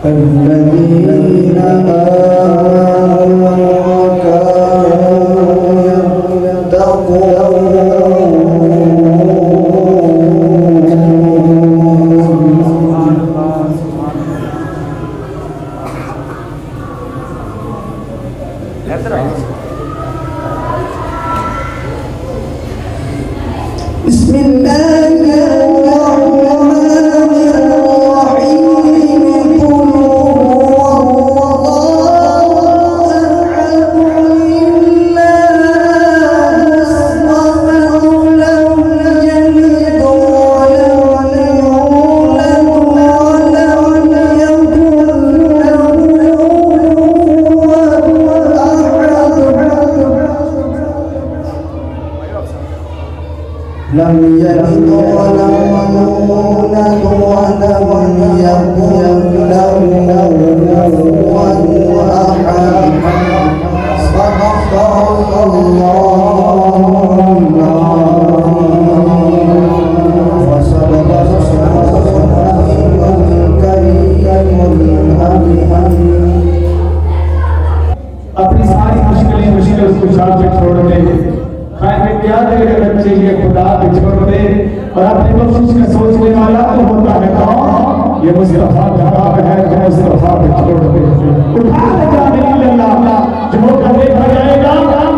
الذين آمنوا وكانوا يتقون بسم الله الرحمن الرحيم خدا پہ چھوڑ دے کھائیں گے کیا دے گے بچے یہ خدا پہ چھوڑ دے اور اپنی بخشش کا سوچنے والا تو ہوتا ہے کون یہ مصطفیٰ جواب ہے جو مصطفیٰ پہ چھوڑ دے اٹھا لے جانے اللہ جو ہوگا دیکھا جائے گا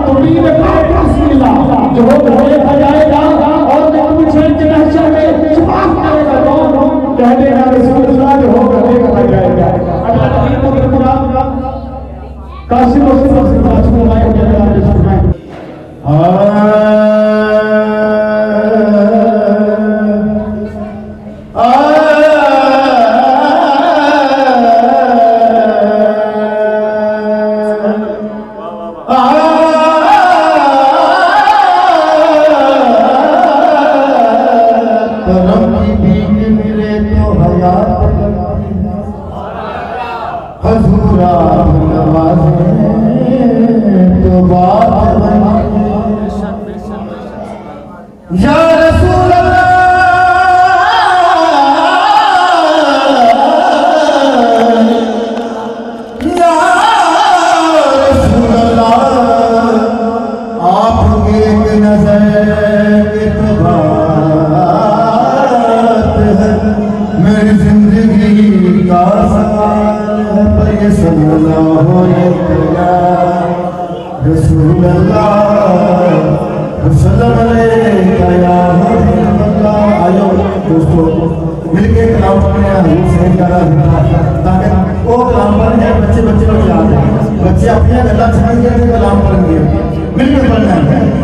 تو بھی بسم اللہ جو ہوگا دیکھا جائے گا اور میں پوچھیں کہ نحشر میں چھپاس کرے گا کون کہہ دے گا رسول اللہ جو ہوگا دیکھا جائے گا اللہ نبی کو قرآن قاسم و صفر سے بات فرمائے کہ اللہ نے فرمائے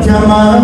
Jana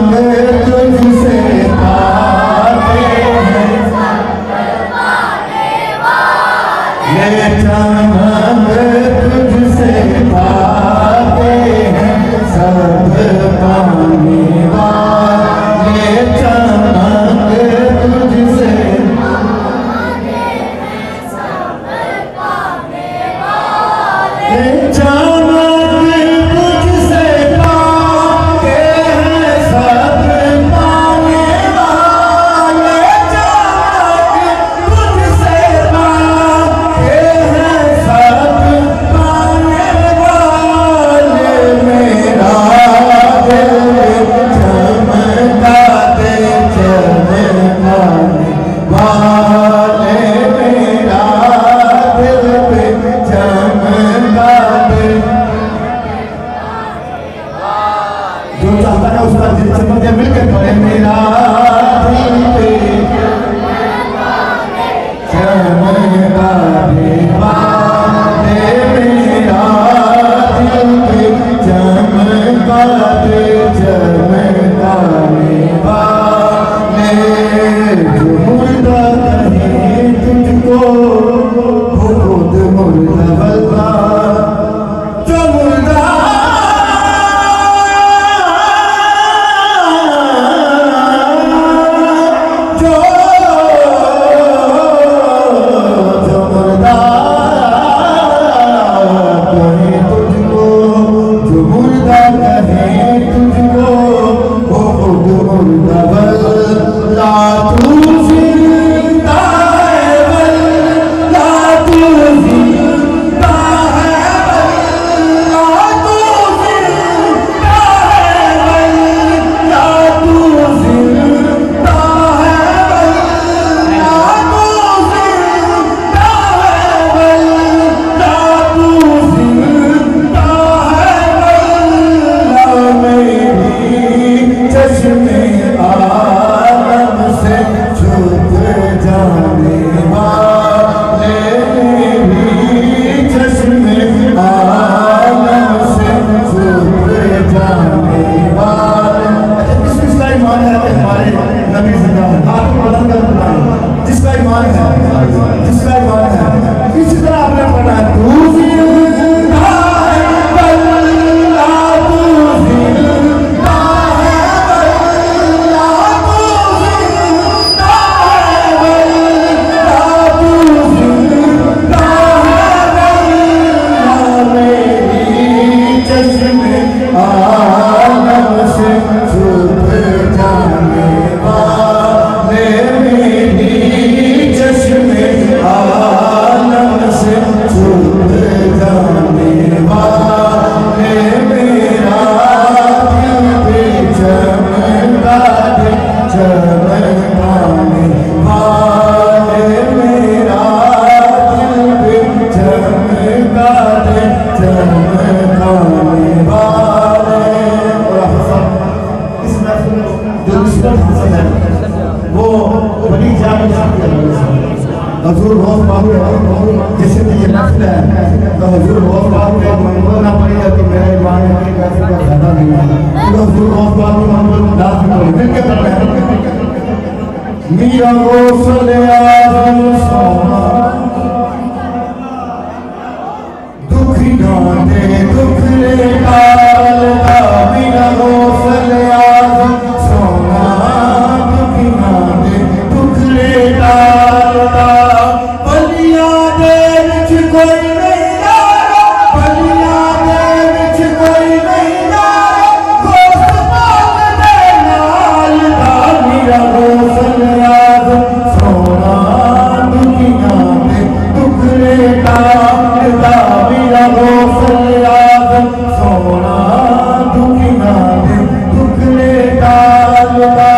حضور غوث پاک کے جسے یہ نفل ہے تو حضور غوث پاک کے منظور نہ پڑی ہے تو میرا ایمان ہے کہ کیسے کا زیادہ نہیں ہے تو حضور غوث پاک کے منظور داخل کرو مل کے پڑھ رہے ہیں میرا غوث اعظم سونا دکھ گانے دکھ لے ڈالتا میرا غوث اعظم سونا دکھ گانے دکھ لے ڈالتا بلیاں دے وچ کوئی نہیں یارا بلیاں دے وچ کوئی نہیں یارا غوث پاک دے نال دا میرا غوث اعظم سونا دکھ گانے دکھ لے ڈالتا میرا غوث اعظم سونا دکھ گانے دکھ لے ڈالتا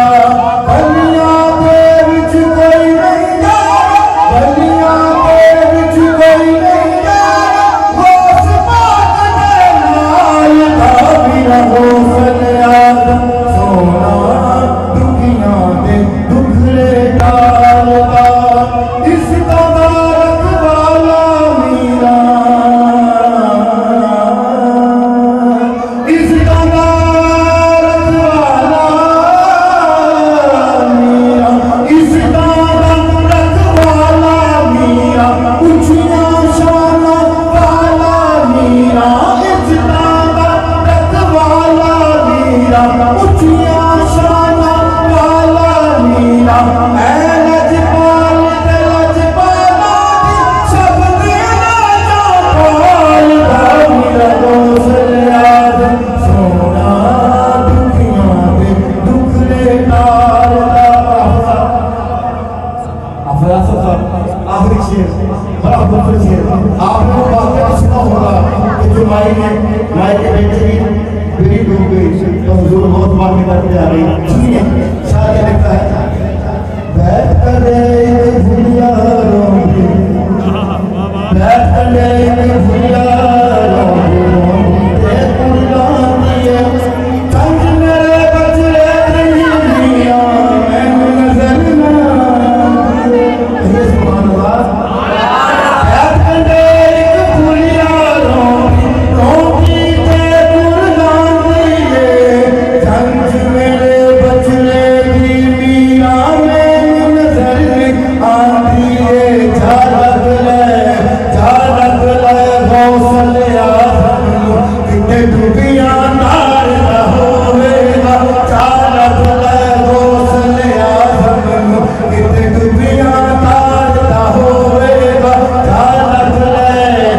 بلیاں دے وچ کوئی نہیں یارا بلیاں دے وچ کوئی نہیں یارا غوث پاک دے نال دا میرا غوث اعظم سونا دکھ گانے دکھ لے ڈالتا اس تبارک والا میرا اس تبارک والا میرا اس تبارک والا میرا اونچیاں شانوں والا میرا اس تبارک والا میرا اونچیاں شانوں والا میرا اے لجپال تے لجپالا دی سب دے لجپال دا میرا غوث اعظم سونا دکھیاں دے دکھ لے ڈالتا افراز صاحب آخری شیر بڑا خوبصورت شیر آپ کو واقعہ سنا ہوگا کہ جو مائی کے بیٹے کی بیٹی ڈوب گئی تو حضور غوث پاک کی طرف جا رہی سنیے شاید یہ لکھتا ہے بیٹھ کر ایک بھولیا روندی بیٹھ کر ایک بھولیا روندی تے قربان دیے چند میرے بچے دنیا میں نظر نہ آئے سبحان اللہ بیٹھ کر ایک بھولیا روندی تے قربان دیے چند میرے بچے دنیا میں نظر آتی ہے جھلک لے غوث اعظم کتے ڈوبیاں نار نہ ہوئے گا جھلک لے غوث اعظم کتے ڈوبیاں نار نہ ہوئے گا جھلک لے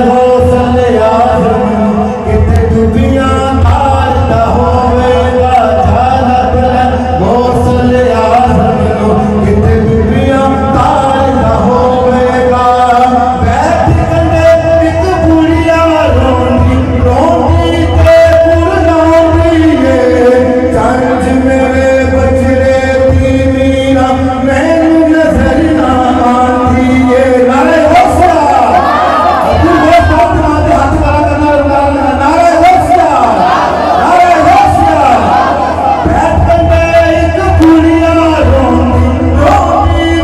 غوث اعظم کتے ڈوبیاں نار نہ ہوئے گا جھلک لے غوث اعظم کتے ڈوبیاں نار نہ ہوئے گا بیٹھ کنڈے ایک بھولیا روندی تے قربان دیے چنج میرے بچڑے دی میرا مینوں نظر نہ آندی ہے نعرہ غوثیہ حضور غوث پاک کے نام تے ہاتھ کھڑا کرنا نعرہ غوثیہ بیٹھ کنڈے ایک بھولیا روندی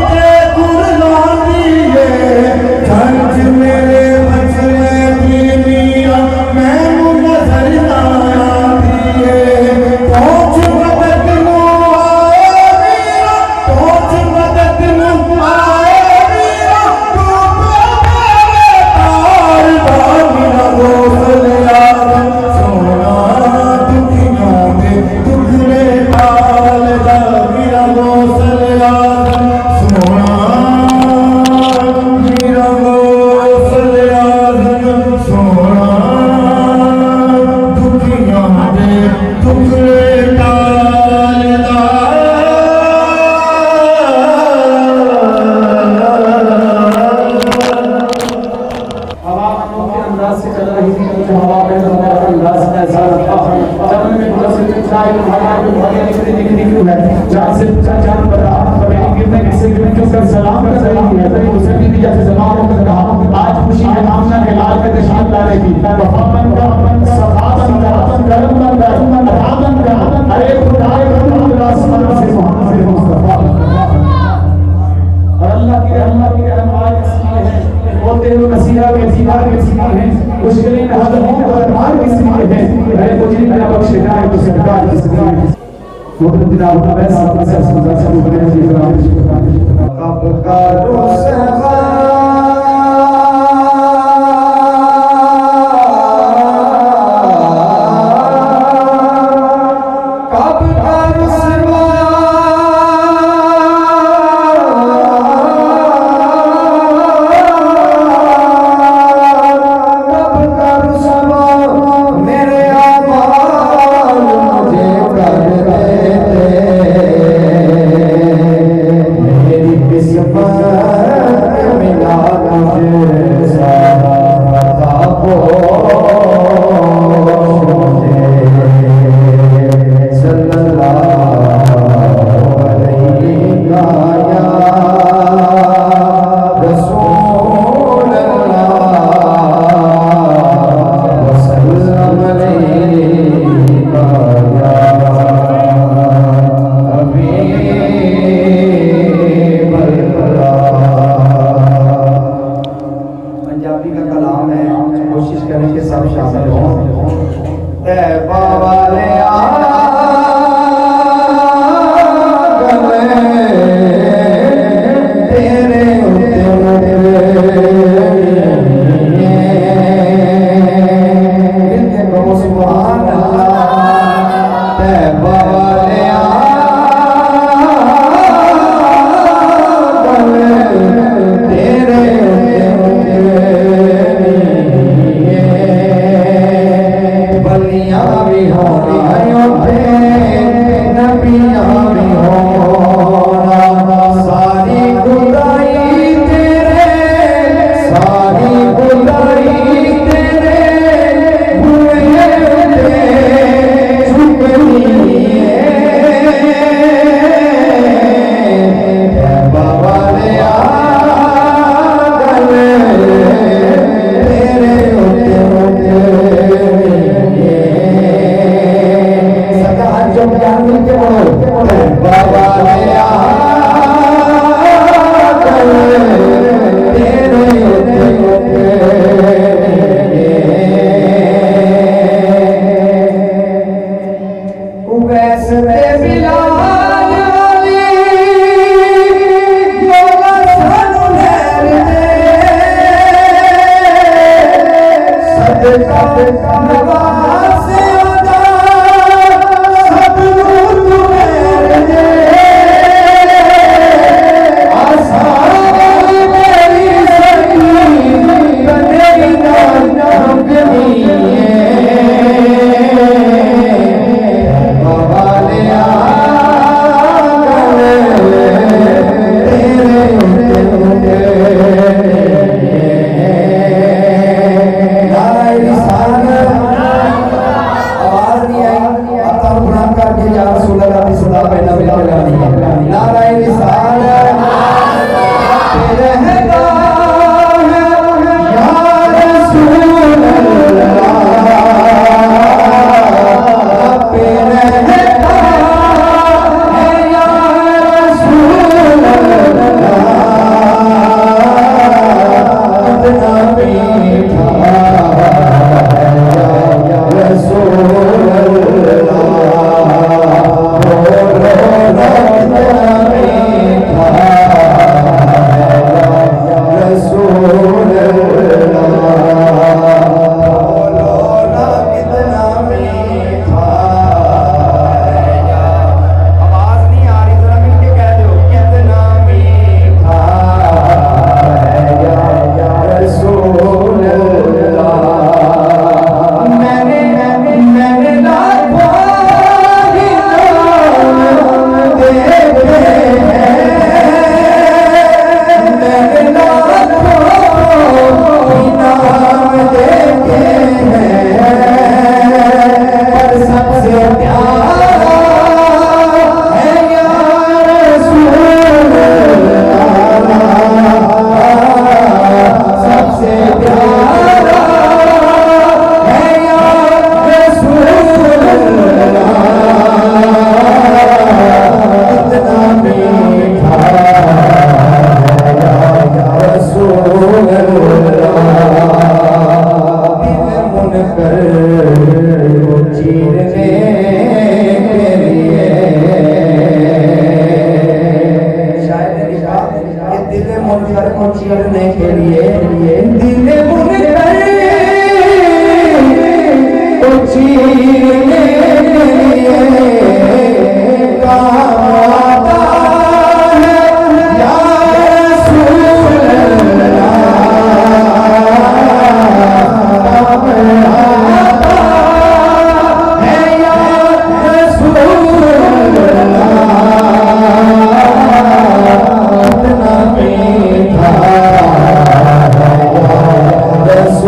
تے قربان دیے چنج میرے بچڑے دی میرا مینوں نظر نہ آندی ہے پہنچ مدد نوں آئے میرا پہنچ مدد نوں آئے میرا ڈوبے میرے پار دا میرا غوث اعظم سونا دکھیاں دے دکھ لے ڈالتا میرا غوث اعظم سونا میرا غوث اعظم سونا دکھیاں دے دکھ لے ڈالتا ہوا کے انداز سے چل رہی تھی جو ہوا میں انداز ایسا رکھا چلنے میں بڑا سے چاہے ہوا جو بھاگے نکلی کیوں ہے جان سے پوچھا جان بتا میری گرنے کسی گرنے کیوں کر سلام کر رہی ہے تری حسین بھی جیسے زمان ہو کر کہا آج خوشی ہے آمنہ کے لال کے تشریف لا رہی تھی وفا بن کا صفا بن کا کرم بن کا ارے خدا سے محمد مصطفیٰ ہوتے ہیں مسیحا کے دیدار کے سیدھے ہیں مشکلیں حل ہوں تو ارمان کی سیدھے ہیں اے مجرم نہ بخش جائے تو سرکار کی سیدھے ہیں محترم جناب میں صاحب سے سمجھا سکوں بنے جی کب کا رسوا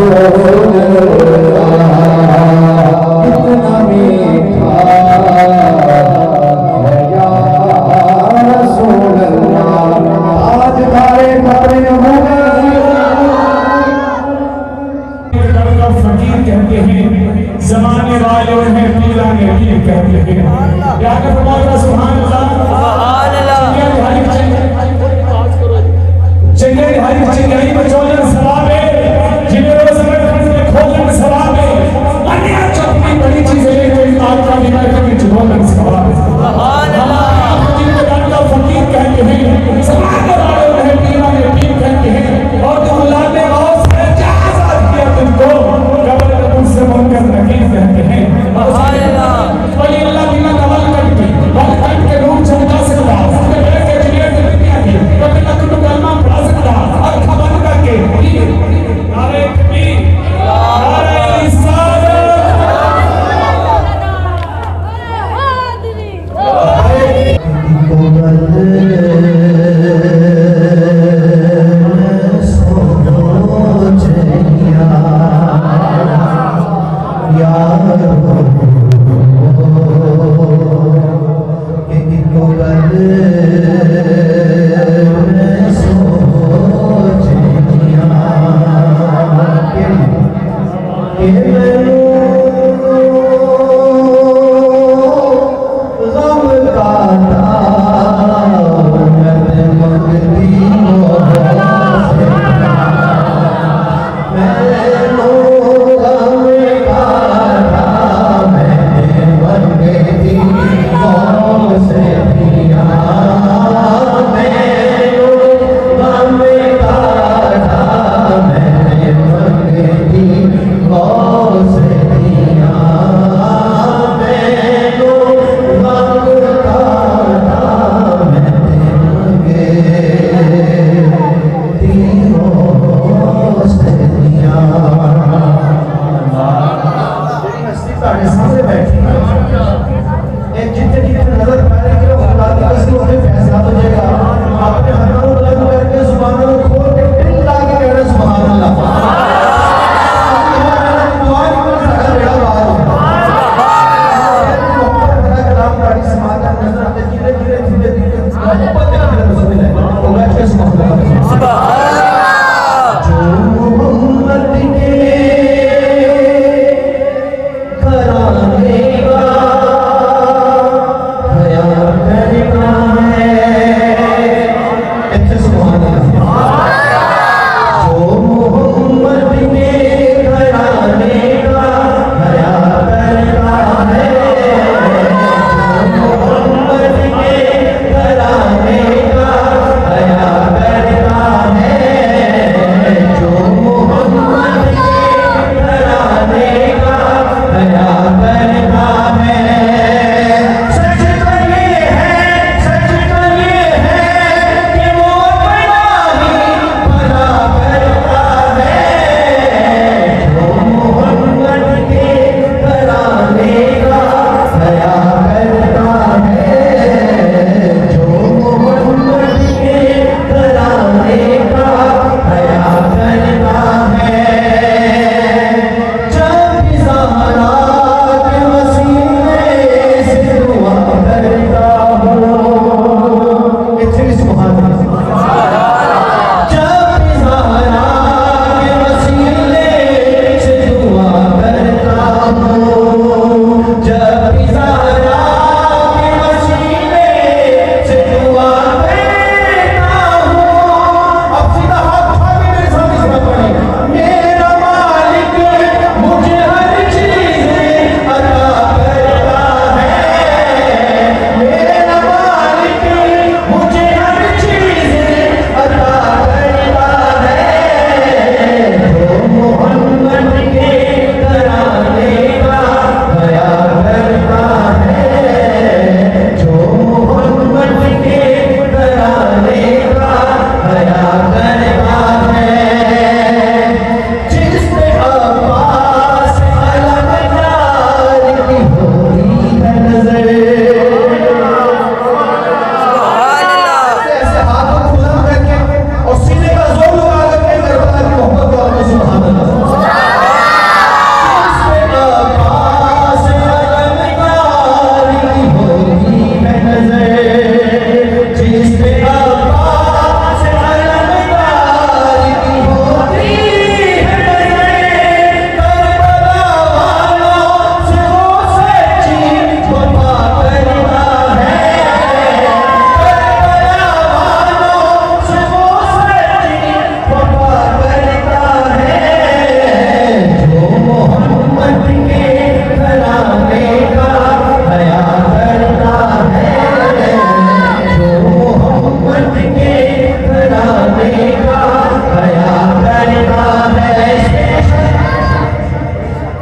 رسول اللہ کتنا میٹھا ہے یا رسول اللہ آج بارے بارے فقیر کہتے ہیں زمانے والے ہیں پیرانے پیر کہتے ہیں یا کہ فرمایا سبحان اللہ چنگے ہری چنگائی بچونے سواب ہے جنہیں روز میں کھولنے سواب ہے انیا چکمی بڑی چیزیں لے کوئی آج کا بھی میں کبھی چھوڑنے سواب ہے سبحان اللہ فقیر کہتے ہیں زمانے والے ہیں پیرانے پیر کہتے ہیں اور جو اللہ نے غوث ہے جہاز کیا تم کو قبر رب سے منکر نکیر کہتے ہیں ولی اللہ بنا نوال کر کے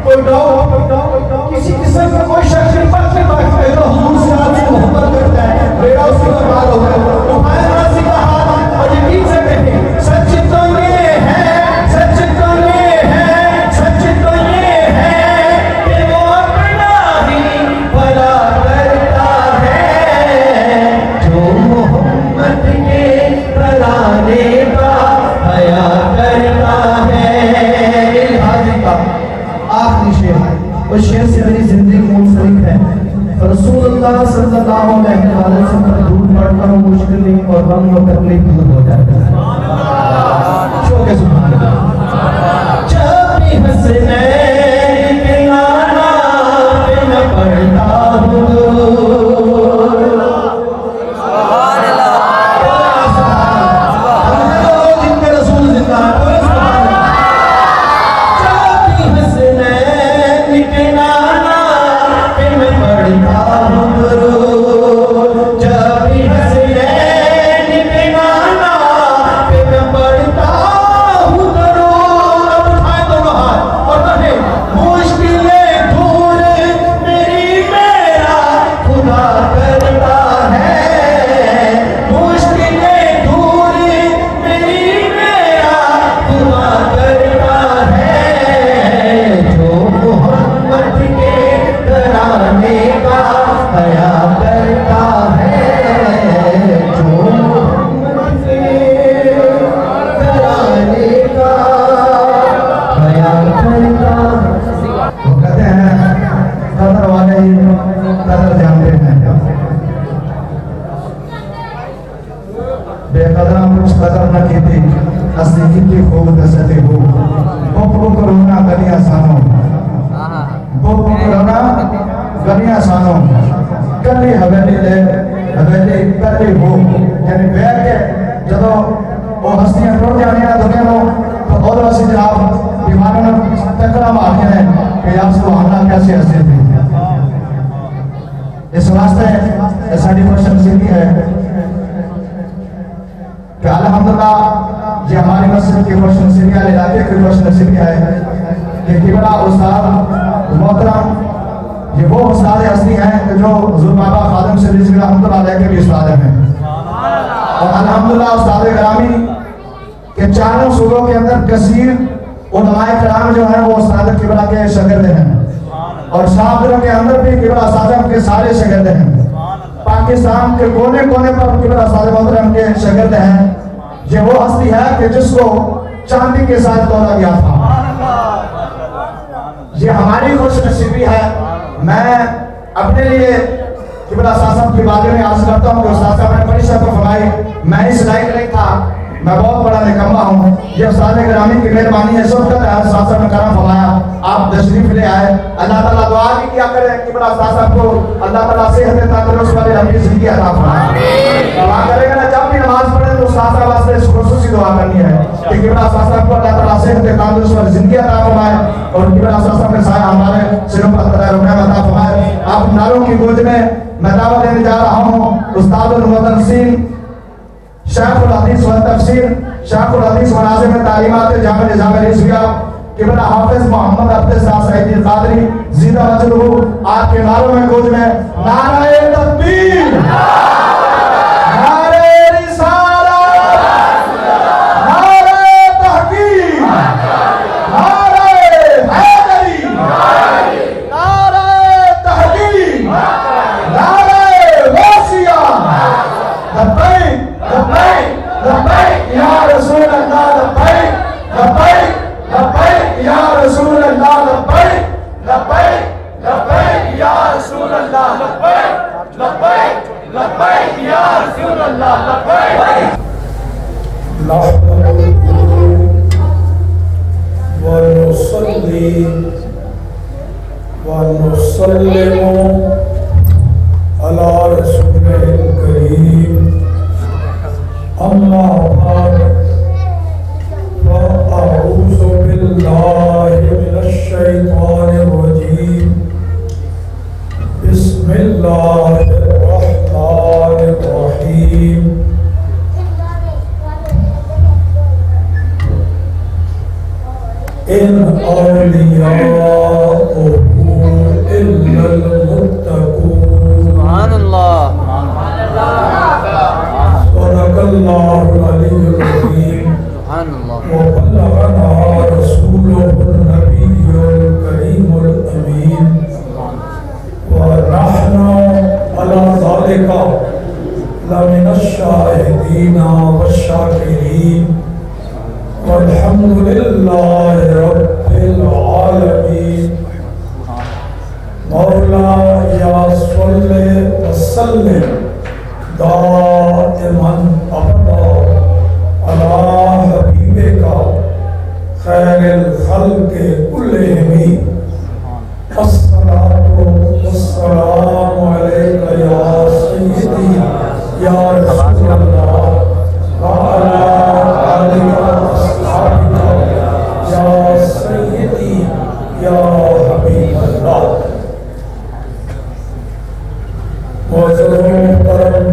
کوئی ڈاؤٹ کسی قسم کا کوئی شک نہیں میرا حضور سے آپ سے محبت کرتا ہے میرا اس کی برباد ہو گیا اٹھائے ناسی کا ہاتھ اور یقین سے کہیں سچ تو یہ ہے سچ تو یہ ہے سچ تو یہ ہے کہ وہ اپنا ہی بھلا کرتا ہے جو محمد کے بلانے کا حیا کرتا ہے الہادی کا آخری شعر اس شعر سے میری زندگی منسلک ہے رسول اللہ صلی اللہ علیہ وسلم پر دور پڑھتا ہوں مشکل نہیں اور غم و تکلیف دور ہو جاتا ہے شوق سبحان اللہ جب بھی حسنین کے نانا پہ میں پڑھتا ہوں اس واسطے ساری خوش نصیبی ہے کہ الحمدللہ یہ ہماری مسجد کی خوش نصیبی ہے علاقے کی خوش نصیبی ہے کہ قبلہ استاد محترم یہ وہ استاد اصلی ہیں کہ جو حضور بابا خادم سے رضی رحمت اللہ علیہ کے بھی استاد ہیں اور الحمدللہ استاد گرامی کہ چاروں صوبوں کے اندر کثیر علماء کرام جو ہیں وہ استاد قبلہ کے شاگرد ہیں اور شاہدروں کے اندر بھی قبلہ اساتذہ کے سارے شاگرد ہیں پاکستان کے کونے کونے پر قبلہ اساتذہ محترم کے شاگرد ہیں یہ وہ ہستی ہے کہ جس کو چاندی کے ساتھ تولا گیا تھا یہ ہماری خوش نصیبی ہے میں اپنے لیے قبلہ اساتذہ کی باتیں میں عرض کرتا ہوں کہ استاد صاحب نے بڑی شرف فرمائی میں اس لائق نہیں تھا میں بہت بڑا نکمہ ہوں یہ استاد گرامی کی مہربانی ہے سب کا ہے استاد صاحب نے کرم فرمایا آپ تشریف لے آئے اللہ تعالیٰ دعا بھی کیا کرے کہ بڑا استاد صاحب کو اللہ تعالیٰ صحت تندرست والے لمبی زندگی عطا فرمائے دعا کرے گا نا جب بھی نماز پڑھے تو استاد صاحب واسطے خصوصی دعا کرنی ہے کہ بڑا استاد صاحب کو اللہ تعالیٰ صحت تندرست والی زندگی عطا فرمائے اور بڑا استاد صاحب کے سایہ ہمارے سروں پر قدر رحمت عطا فرمائے آپ ناروں کی گود میں میں دعوت دینے جا رہا ہوں استاد المدرسین شیخ الحدیث والتفسیر شیخ الحدیث وناظم تعلیمات جامع نظام رضویہ قبلہ حافظ محمد عبد سعید القادری زیدہ وجلہ آپ کے نعروں میں گود میں نعرہ تکبیر نعرہ رسالت نعرہ تحقیق نعرہ حیدری نعرہ تحقیق نعرہ غوثیہ لبیک لبیک لبیک یا رسول اللہ لبیک لبیک لبیک یا رسول اللہ لبیک لبیک لبیک یا رسول اللہ لبیک لبیک لبیک یا رسول اللہ لبیک ونصلي ونسلم على رسوله الكريم أما بعد فأعوذ بالله من الشيطان الرجيم بسم الله الرحمن الرحيم إن أولياء المتقون سبحان اللہ صدق اللہ العلی العظیم سبحان اللہ وبلغنا رسوله النبي الكريم الأمين ونحن على ذلك لمن الشاهدين والشاكرين والحمد لله رب العالمين مولاي صل وسلم دائما أبدا على حبيبك خير الخلق كلهم الصلاة والسلام عليك يا سيدي يا رسول الله وعلى آلك وأصحابك يا سيدي يا حبيب الله معزز و محترم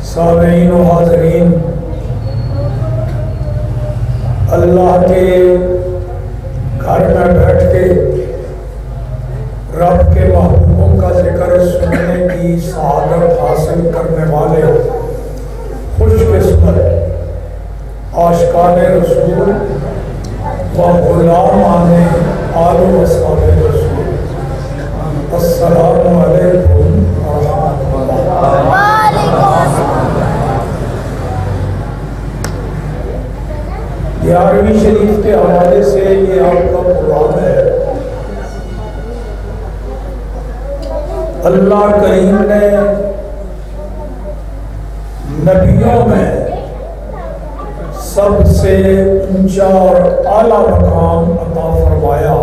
سامعین و حاضرین، اللہ کے گھر میں بیٹھ کے رب کے محبوبوں کا ذکر سننے کی سعادت حاصل کرنے والے خوش قسمت عاشقان رسول و غلامان آل و اصحاب رسول، السلام علیکم ورحمۃ اللہ۔ گیارہویں شریف کے حوالے سے یہ آپ کا پروگرام ہے۔ اللہ کریم نے نبیوں میں سب سے اونچا اور اعلیٰ مقام عطا فرمایا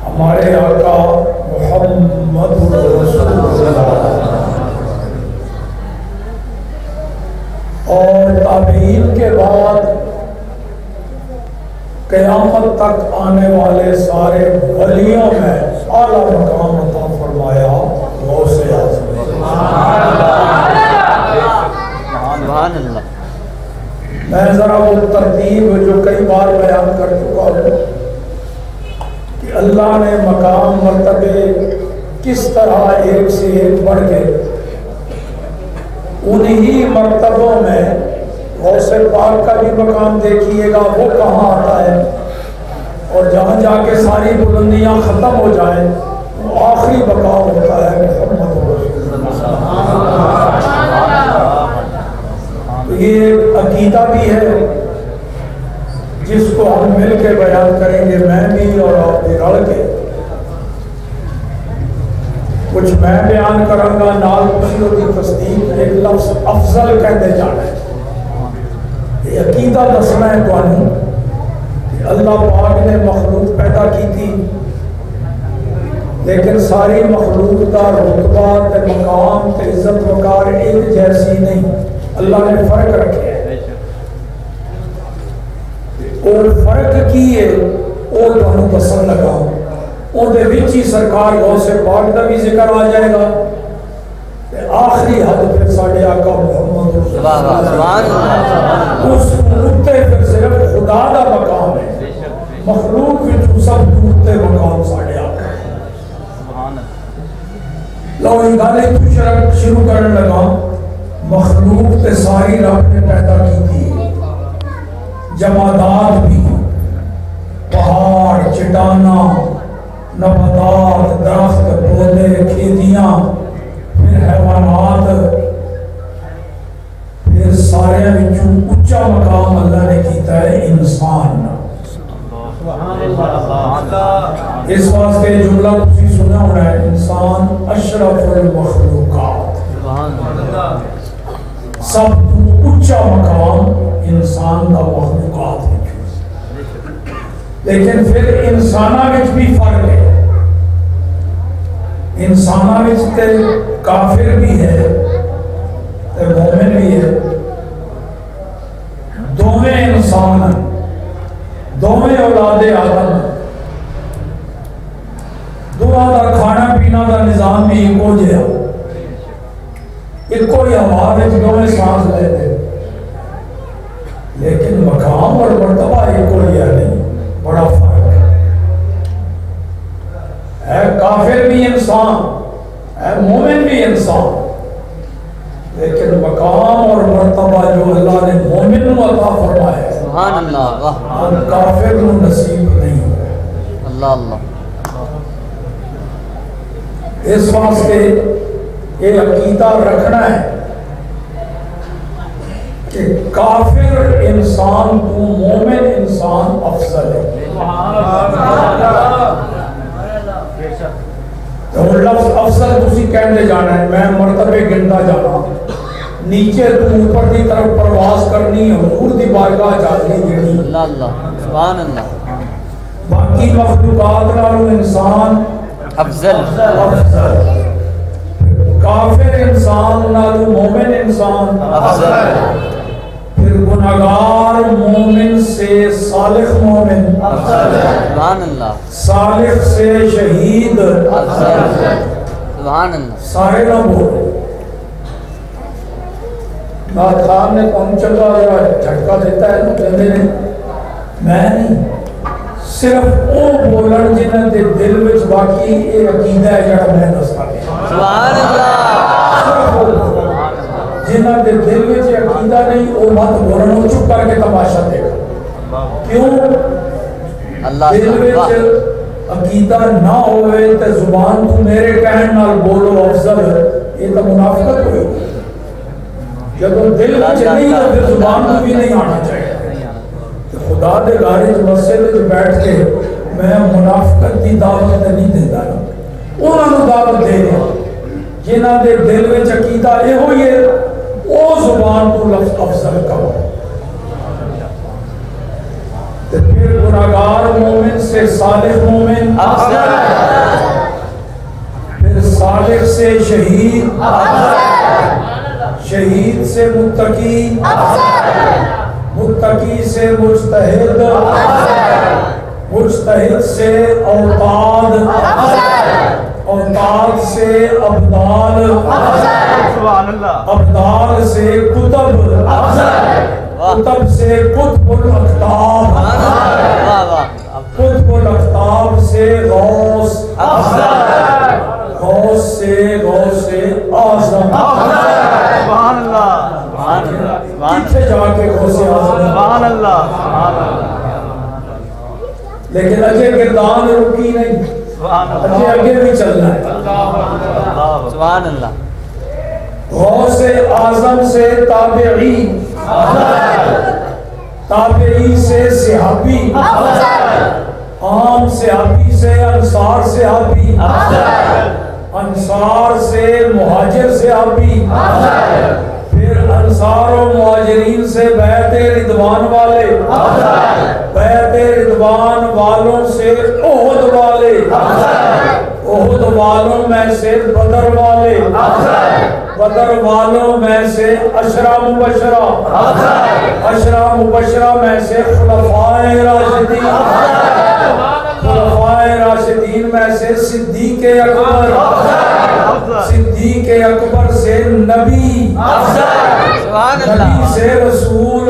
ہمارے آقا محمد رسول اللہ، اور تابعین کے بعد قیامت تک آنے والے سارے ولیوں میں اعلیٰ مقام عطا فرمایا غوث اعظم۔ سبحان اللہ۔ میں ذرا وہ ترتیب جو کئی بار بیان کر چکا ہوں کہ اللہ نے مقام مرتبے کس طرح ایک سے ایک بڑھ گئے، انہی مرتبوں میں غوث پاک کا بھی مقام دیکھیے گا وہ کہاں آتا ہے، اور جہاں جا کے ساری بلندیاں ختم ہو جائیں وہ آخری مقام ہوتا ہے محمد رسول اللہ۔ تو یہ عقیدہ بھی ہے جس کو ہم مل کے بیان کریں گے، میں بھی اور آپ بھی رل کے۔ کچھ میں بیان کروں گا، نال کچھ کی تصدیق، ایک لفظ افضل کہتے جانا ہے۔ یہ عقیدہ دسنا ہے تو اللہ پاک نے مخلوق پیدا کی تھی، لیکن ساری مخلوق کا رتبہ تے مقام تے عزت وقار ایک جیسی نہیں، اللہ نے فرق رکھے ہیں۔ اور فرق کی ہے وہ تمہیں پسند لگا، وہ دے وچ ہی سرکار غوث پاک کا بھی ذکر آ جائے گا، آخری حد پہ ساڑھے آقا محمد رسول اللہ، اس نقطے پہ صرف خدا دا مقام ہے، مخلوق وچوں سب نقطے مقام ساڑھے آقا۔ لو یہ گالے تو شروع کرنے لگا، مخلوق تے ساری رب نے پیدا کی تھی، جمادات بھی، پہاڑ، چٹانا، نباتات، درخت، پودے، کھیتیاں، پھر حیوانات، پھر سارے وچوں اونچا مقام اللہ نے کیتا ہے انسان۔ اس واسطے جملہ تسی سنا ہونا ہے، انسان اشرف المخلوقات، سب تو اونچا مقام انسان دا مخلوقات ہے۔ لیکن پھر انساناں وچ بھی فرق ہے، انساناں وچ تے کافر بھی ہے تے مومن بھی ہے، دوویں انسان ہیں، دوویں اولاد آدم، دونوں دا کھانا پینا دا نظام بھی ایکو جہا، ایک کوئی آواز ہے دوویں سانس لیتے، لیکن مقام اور مرتبہ ایک کوئی ہے نہیں، بڑا فرق ہے۔ کافر نو نصیب نہیں ہے۔ اللہ اللہ اس واسطے یہ عقیدہ رکھنا ہے کہ کافر انسان تو مومن انسان افضل ہے۔ تو لفظ افضل تسی کہنے جانا ہے، میں مرتبے گنتا جانا، نیچے تو اوپر دی طرف پرواز کرنی، حضور دی بارگاہ جاتی دینی۔ اللہ اللہ سبحان اللہ باقی مخلوقات نالوں انسان افضل افضل، کافر انسان نالوں مومن انسان افضل، پھر گناہگار مومن سے صالح مومن سبحان اللہ صالح سے شہید افضل، سبحان اللہ سارے نہ بولو۔ نات خان نے کون چنگا جھٹکا دیتا ہے نا، کہتے ہیں میں نہیں، صرف وہ بولن جنہاں دے دل وچ باقی یہ عقیدہ ہے جڑا میں دستا ہے، سبحان اللہ صرف وہ جنہاں دے دل وچ عقیدہ نہیں وہ مت بولن، وہ چپ کر کے تماشا دیکھا۔ کیوں؟ اللہ دل وچ عقیدہ نہ ہوئے تے زبان تو میرے کہن نال بولو افضل، یہ تو منافقت ہوئی۔ جب دل وچ نہیں تو پھر زبان کو بھی نہیں آنا چاہیے۔ خدا دے گھر مسجد وچ بیٹھ کے میں منافقت دی دعوت نہیں دیتا، انہاں نوں دعوت دے رہا جنہاں دے دل وچ عقیدہ یہ ہوئی ہے او زبان کو لفظ افضل کرو۔ پھر گناہگار مومن سے صالح مومن افضل، پھر صالح سے شہید افضل، شہید سے متقی افضل، متقی سے مجتہد افضل، مجتہد سے اوتاد افضل، اوتاد سے ابدال افضل، ابدال سے کتب افضل، کتب سے قطب الاقطاب قطب الاقطاب سے غوث افضل، غوث سے غوث اعظم سبحان اللہ سبحان اللہ پیچھے جا کے غوث اعظم سبحان اللہ لیکن اجے گردان رکی نہیں، اجے آگے بھی چلنا ہے۔ سبحان اللہ غوث اعظم سے تابعی تابعی سے صحابی عام صحابی سے انصار صحابی انصار سے مہاجر صحابی پھر انصار و مہاجرین سے بیعت رضوان والے بیعت رضوان والوں سے احد والے احد والوں میں سے بدر والے بدر والوں میں سے عشرہ مبشرہ عشرہ مبشرہ میں سے خلفائے راشدین خلفائے راشدین میں سے صدیق اکبر صدیق اکبر سے نبی نبی سے رسول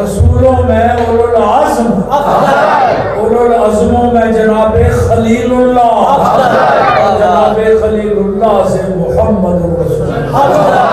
رسولوں میں اولو العزم اولو العزموں میں جناب خلیل اللہ جناب خلیل اللہ سے محمد رسول اللہ۔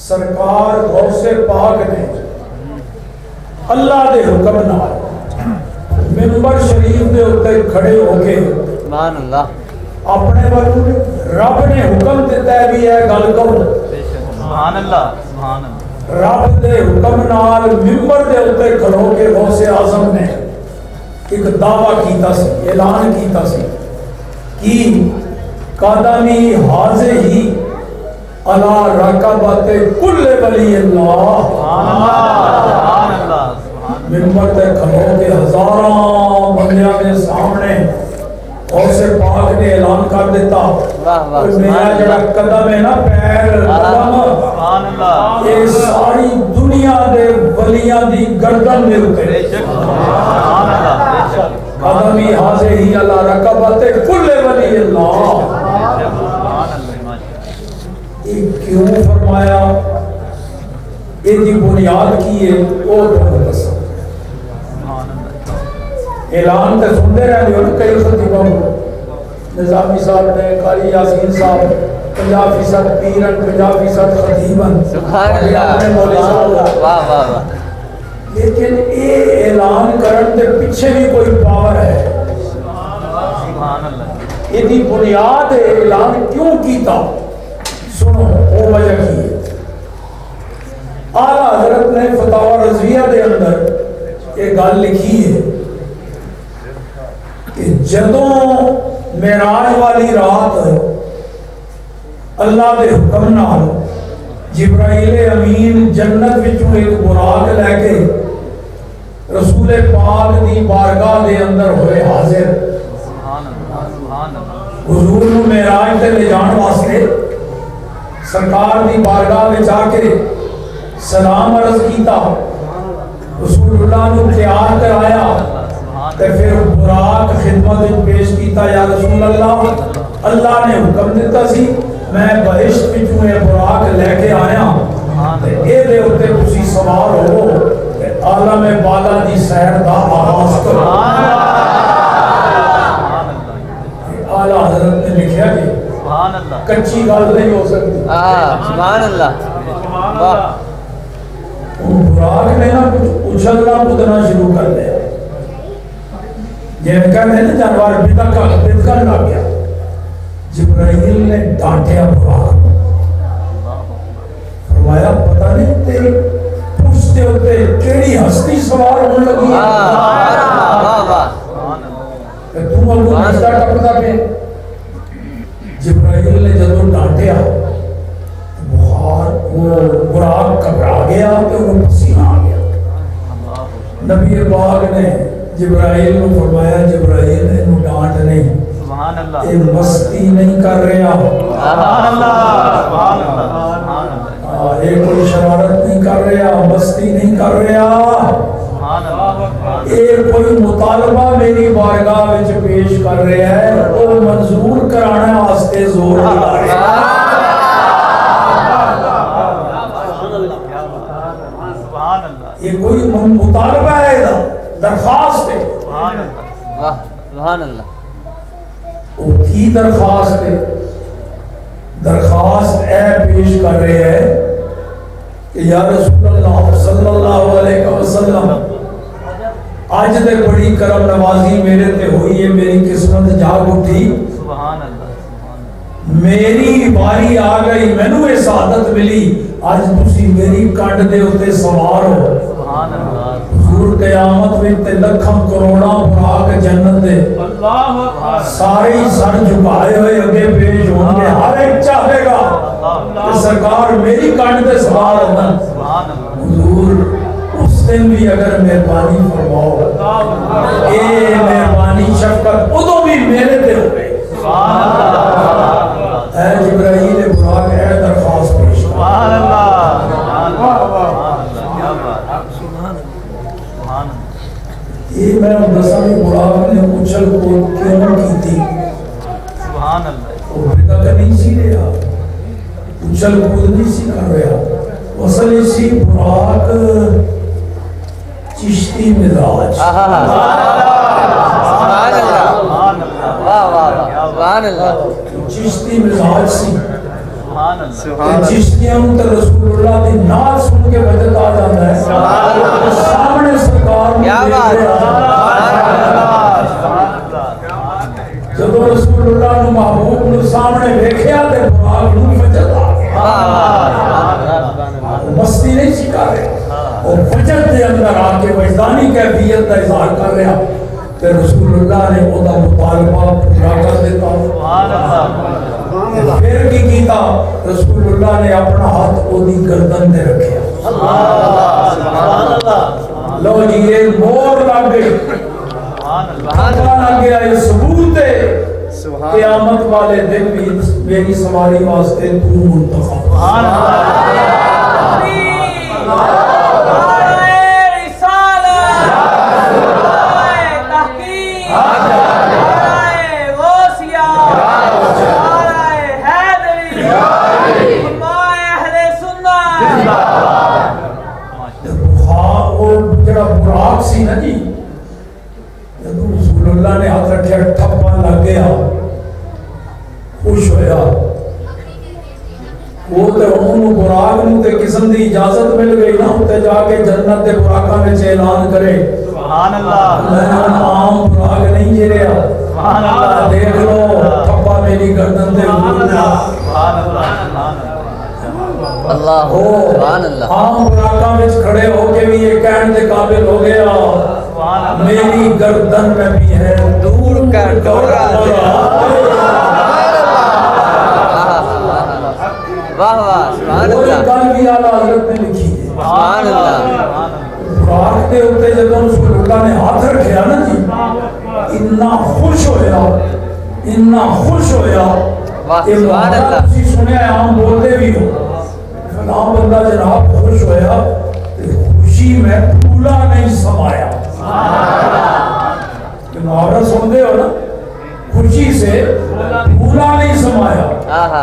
سرکار غوث پاک نے اللہ دے حکم نال منبر شریف دے اوپر کھڑے ہو کے سبحان اللہ اپنے والوں رب نے حکم دیتا ہے بھی ہے گل کرو سبحان اللہ سبحان اللہ رب دے حکم نال منبر دے اوپر کھڑو کے غوث اعظم نے ایک دعویٰ کیتا سی اعلان کیتا سی کہ قدمی حاضر ہی علا رکبت کل ولی اللہ منبر تے کھڑو کے ہزاراں بندیاں کے سامنے غوث پاک نے اعلان کر دیتا میرا جڑا قدم ہے نا پیر قدم یہ ساری دنیا دے ولیاں دی گردن دے اوپر قدمی حاضری علی رکبت کل ولی اللہ. کیوں فرمایا؟ یہ دی بنیاد کی ہے وہ تو دسا. اعلان تے سنتے رہے ہو کئی خطیبوں نظامی صاحب نے، قاری یاسین صاحب 50% پیرن 50% خطیبن. سبحان اللہ. واہ واہ واہ. لیکن یہ اعلان کرن تے پیچھے بھی کوئی پاور ہے. سبحان اللہ. یہ دی بنیاد اعلان کیوں کیتا؟ سنو وہ وجہ کی ہے. اعلیٰ حضرت نے فتاوی رضویہ دے اندر یہ گل لکھی ہے کہ جدوں معراج والی رات اللہ دے حکم نال جبرائیل امین جنت وچوں ایک براق لے کے رسول پاک دی بارگاہ دے اندر ہوئے حاضر. حضور نو معراج تے لے جان واسطے سرکار دی بارگاہ وچ آ کے سلام عرض کیتا. رسول اللہ نو تیار کرایا تے پھر براق خدمت وچ پیش کیتا. یا رسول اللہ، اللہ نے حکم دیتا سی میں بہشت وچوں یہ براق لے کے آیا تے اے دے اوتے تسی سوار ہو تے عالم بالا دی سیر دا آغاز کرو. اعلیٰ حضرت نے لکھیا کہ سبحان اللہ. کچی گل نہیں ہو سکتی. سبحان اللہ. واہ. براق نے نا کچھ اچھلنا کودنا شروع کر دیا. جن کا میں نے جانور بدکن لگ گیا. جبرائیل نے ڈانٹیا براق. فرمایا پتہ نہیں تیری پشت دے اوتے کیڑی ہستی سوار ہونے لگی ہے کہ تم اگوں رستہ ٹپدا پے. جبرائیل نے جدوں ڈانٹیا بخار وہ براق گھبرا گیا کہ انہوں پسینہ آ گیا. نبی پاک نے جبرائیل کو فرمایا جبرائیل انہوں ڈانٹ نہیں، سبحان اللہ. یہ مستی نہیں کر رہا. سبحان اللہ. سبحان اللہ. یہ کوئی شرارت نہیں کر رہا، مستی نہیں کر رہا. سبحان اللہ. یہ کوئی مطالبہ میری بارگاہ وچ پیش کر رہا ہے، وہ منظور کرانے واسطے زور لگا رہا ہے. یہ کوئی مطالبہ ہے، درخواست ہے. سبحان اللہ. وہ کی درخواست ہے؟ درخواست اے پیش کر رہے ہیں کہ یا رسول اللہ صلی اللہ علیہ وسلم آج دے بڑی کرم نوازی میرے تے ہوئی ہے، میری قسمت جاگ اٹھی. سبحان اللہ. میری باری آ گئی، مینوں یہ سعادت ملی. آج تسی میری کنڈ دے اوتے سوار ہو. سبحان اللہ. حضور قیامت وچ تے لکھاں کروڑاں براق جنت دے سارے سر جھکائے ہوئے اگے پیش ہوں گے. ہر ایک چاہے گا کہ سرکار میری کنڈ دے سوار ہونا. حضور اس دن بھی اگر مہربانی فرماؤ، اے مہربانی شفقت ادو بھی میرے تے ہو گئی. اے جبرائیل براق اے درخواست پیش. سبحان اللہ. کیا بات. سبحان اللہ. یہ میں دساں براق نے اچھل کود کیوں کی تھی؟ سبحان اللہ. وہ بدک نہیں سی رہا، اچھل کود نہیں سی کر رہا. اصل اسی براق چشتی مزاج. سبحان اللہ. واہ واہ واہ. سبحان اللہ. چشتی مزاج سی. سبحان اللہ. چشتیاں تے رسول اللہ دی نعت سن کے وجد آ جاتا ہے. سامنے سرکار کیا بات. جب رسول اللہ نو محبوب نو سامنے ویکھیا تے براق نو وجد آ گیا. مستی نہیں سی کر رہا، اور وجد دے اندر آ کے وجدانی کیفیت کا اظہار کر رہا تے رسول اللہ نے وہ دا مطالبہ پورا کر دیتا. سبحان اللہ. پھر کی کیتا؟ رسول اللہ نے اپنا ہاتھ او دی گردن تے رکھیا. سبحان اللہ. لو جی یہ مور لگ گئی، لگ گیا. یہ ثبوت ہے قیامت والے دن بھی میری سواری واسطے تو منتخب. سبحان اللہ. تے انہوں براق نو تے قسم دی اجازت مل گئی نا تے جا کے جنت دے براقاں وچ اعلان کرے سبحان اللہ میں عام براق نہیں جے رہا سبحان اللہ دیکھ لو تھپا میری گردن تے سبحان اللہ اللہ سبحان اللہ عام براقاں وچ کھڑے ہو کے بھی یہ کہنے دے قابل ہو گیا میری گردن میں بھی ہے دور کر ڈورا واہ واہ سبحان وہ اللہ گل بھی اعلیٰ حضرت نے لکھی ہے سبحان اللہ براق دے اوتے جدوں رسول اللہ نے ہاتھ رکھیا نا جی اتنا خوش ہویا واہ کہ سبحان اللہ تسی سنیا عام بولتے بھی ہو فلاں بندہ جناب خوش ہویا تے خوشی میں پھولا نہیں سمایا کہ محاورہ سن دے ہو نا خوشی سے پھولا نہیں سمایا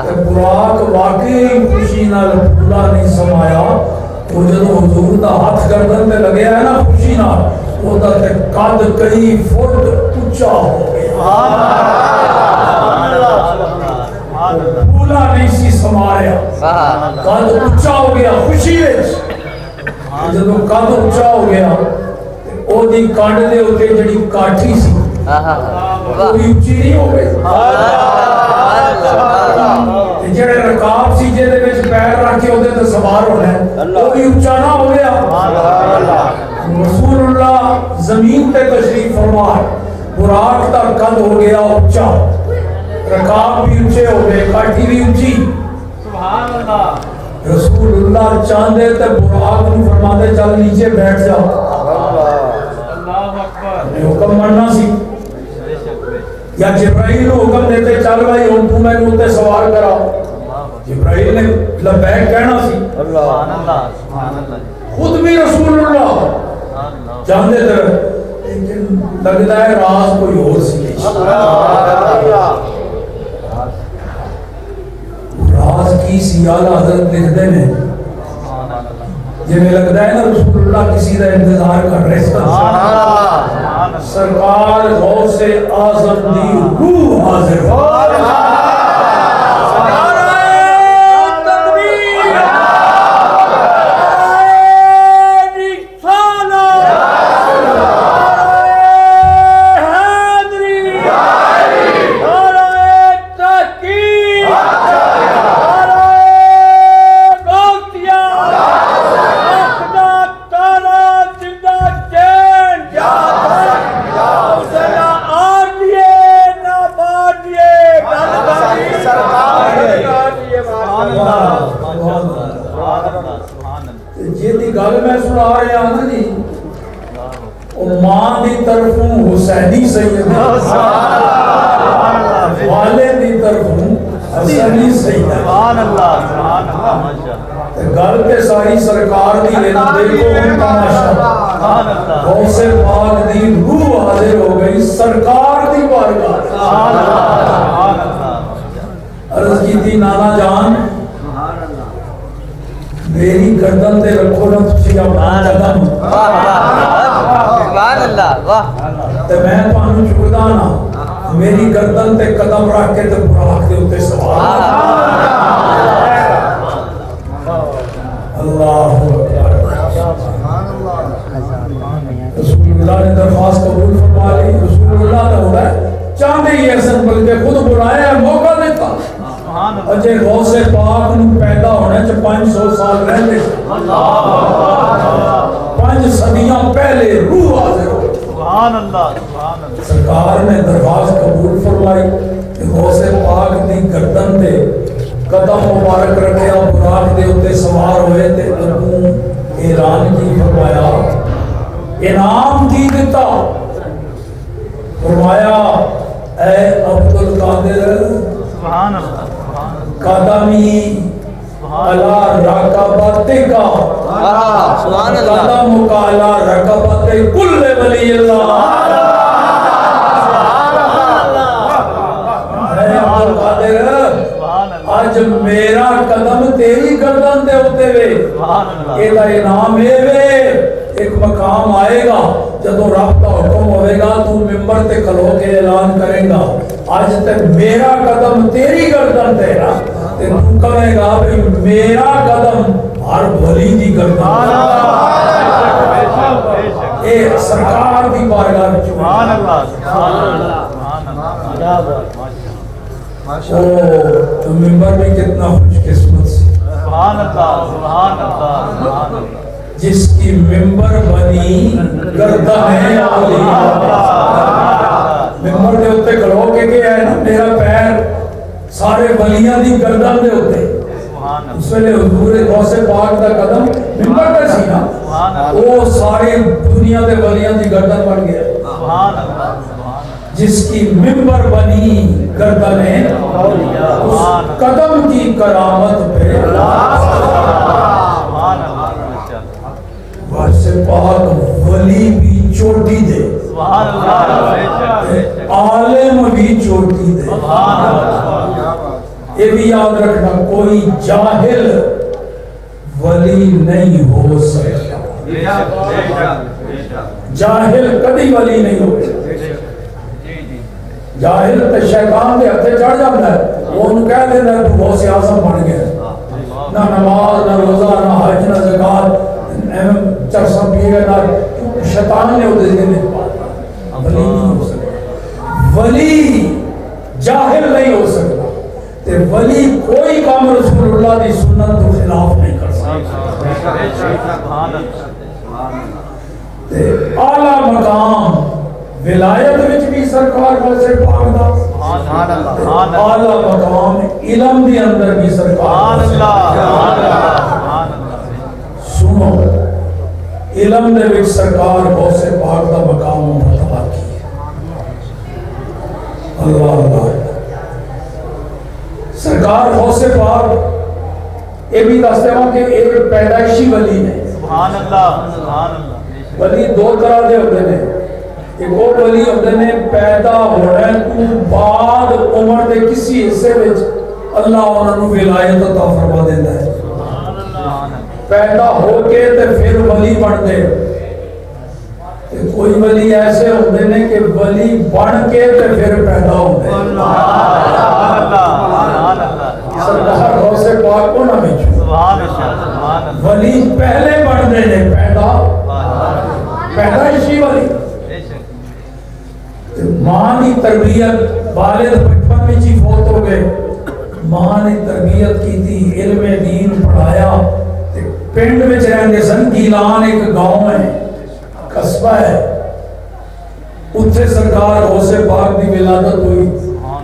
کہ براق واقعی خوشی نال پھولا نہیں سمایا وہ جدو حضور دا ہاتھ گردن تے لگیا ہے نا خوشی نال وہ دا تے قد کئی فٹ اونچا ہو گیا پھولا نہیں سی سمایا قد اونچا ہو گیا خوشی وچ جدو قد اونچا ہو گیا او دی کانڈ دے اوتے جڑی کاٹھی سی وہ بھی اونچی نہیں ہو گئی جڑے رکاب سی جے دے وچ پیر رکھ کے اودے تے سوار ہونا ہے وہ بھی اونچا نہ ہو گیا رسول اللہ زمین تے تشریف فرمائے براق دا قد ہو گیا اونچا رکاب بھی اونچے ہو گئے کاٹھی بھی اونچی سبحان اللہ رسول اللہ چاندے تے براق نو فرماندے چل نیچے بیٹھ جا اللہ اکبر حکم مننا سی یا جبرائیل نو حکم دیتے چل بھائی ہن تو میں تے سوار کرا جبرائیل نے لبیک کہنا سی سبحان اللہ سبحان اللہ خود بھی رسول اللہ جاندے تھے لیکن لگتا ہے راز کوئی اور سی راز کی سی اعلیٰ حضرت لکھتے ہیں جنہیں لگتا ہے نا رسول اللہ کسی کا انتظار کر رہے سرکار غوث اعظم دی روح حاضر ہو حسینی سید والد دی طرفوں حسینی سید گل تے ساری سرکار دی لینا دیکھو ان تماشا غوث پاک دی روح حاضر ہو گئی سرکار دی بارگاہ عرض کی تھی نانا جان میری گردن تے رکھو نا تسی اپنا قدم سبحان اللہ واہ تے میں تانوں چکدا نا میری گردن تے قدم رکھ کے تے براق دے اوتے سوار اللہ رسول اللہ نے درخواست قبول فرما لی رسول اللہ نے ہوتا ہے چاندے ہی احسن بلکہ خود بلایا ہے موقع دیتا اجے غوث پاک نو پیدا ہونے چ 500 سال رہتے 5 صدیاں پہلے روح حاضر ہو سبحان اللہ سرکار نے درخواست قبول فرمائی کہ غوث پاک دی گردن دے قدم مبارک رکھے اور براق دے اوتے سوار ہوئے تے ابو اعلان کی فرمایا انعام کی دیتا فرمایا اے عبدالقادر سبحان اللہ قدمی علی رکبتک سبحان اللہ قدمک علی رکبت کل ولی اللہ اے عبدالقادر آج میرا قدم تیری گردن دے ہوتے وے یہ انعام ہے ایک مقام آئے گا جدو رب کا حکم ہوئے گا تو ممبر تے کھلو کے اعلان کرے گا آج تک میرا قدم تیری گردن تیرا تے تو کہے گا بھئی میرا قدم ہر ولی دی گردن اے سرکار دی بارگاہ وچ سبحان اللہ سبحان اللہ سبحان اللہ تو منبر میں کتنا خوش قسمت سے سبحان اللہ سبحان اللہ سبحان اللہ جس کی منبر بنی گردن اولیاء منبر دے ہوتے کھلو کے گیا ہے نا میرا پیر سارے ولیاں دی گردن دے ہوتے اس ویلے حضور غوث پاک دا قدم منبر تے سی نا وہ ساری دنیا دے ولیاں دی گردن بن گیا سبحان اللہ جس کی منبر بنی گردن اس قدم کی کرامت پہ سبحان اللہ غوث پاک ولی بھی چوٹی دے سبحان اللہ عالم بھی چوٹی دے سبحان اللہ یہ بھی یاد رکھنا کوئی جاہل ولی نہیں ہو سکتا جاہل کبھی ولی نہیں ہو جاہل تے شیطان دے ہتھے چڑھ جاتا ہے وہ انہوں کہہ دیتا ہے تو غوث اعظم بن گیا نہ نماز نہ روزہ نہ حج نہ زکات چرسا پیے گا نہ شیطان نے ادھر دینے ولی نہیں ہو سکتا ولی جاہل نہیں ہو سکتا تے ولی کوئی کام رسول اللہ دی سنت تو خلاف نہیں کر سکتا تے اعلیٰ مقام ولایت وچ بھی سرکار غوث پاک دا اعلیٰ مقام علم دی اندر بھی سرکار سنو علم دے وچ سرکار غوث پاک دا مقام مرتبہ کی اللہ اللہ سرکار غوث پاک یہ بھی دستے ہوں کہ ایک پیدائشی ولی ہے سبحان اللہ سبحان اللہ ولی دو طرح دے ہوتے ہیں ایک وہ ولی ہوتے ہیں پیدا ہونے تو بعد عمر دے کسی حصے وچ اللہ انہوں ولایت عطا فرما دیتا ہے پیدا ہو کے تے پھر ولی بنتے کوئی ولی ایسے ہوتے ہیں کہ ولی بن کے تے پھر پیدا ہوتے ہیں سرکار غوث پاک کو نہ بچو ولی پہلے بن دے پیدائشی ولی ماں کی تربیت والد بچپن میں ہی فوت ہو گئے ماں نے تربیت کی تھی علم دین پڑھایا پنڈ میں رہتے سن گیلان ایک گاؤں ہے قصبہ ہے اتھے سرکار غوث پاک دی ولادت ہوئی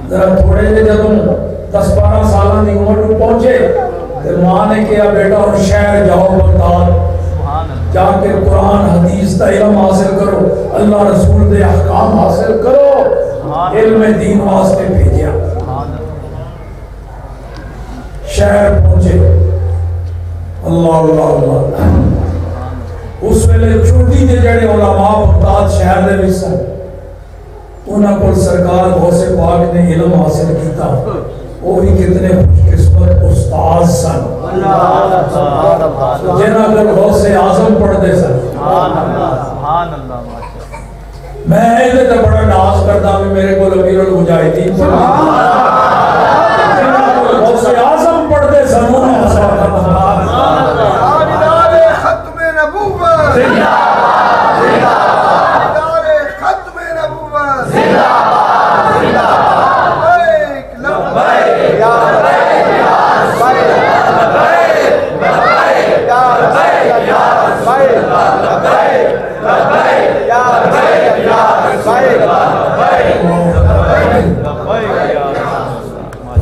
ذرا تھوڑے جے جدوں 10-12 سالوں کی عمر میں پہنچے تو ماں نے کہا بیٹا اور شہر جاؤ بغداد جا کے قرآن حدیث کا علم حاصل کرو اللہ رسول دے احکام حاصل کرو علم دین واسطے بھیجیا شہر پہنچے اللہ اللہ اللہ اس ویلے چھوٹی دے جڑے علماء بغداد شہر دے وچ سن انہاں کو سرکار غوث پاک نے علم حاصل کیتا وہ بھی کتنے خوش قسمت استاد سن جنہاں کو غوث اعظم پڑھتے سن میں یہ تے بڑا ناز کرتا ہوں میرے کو امیر المجاہدین جنہاں کو غوث اعظم پڑھتے سن ختم نبوت ختم نبوت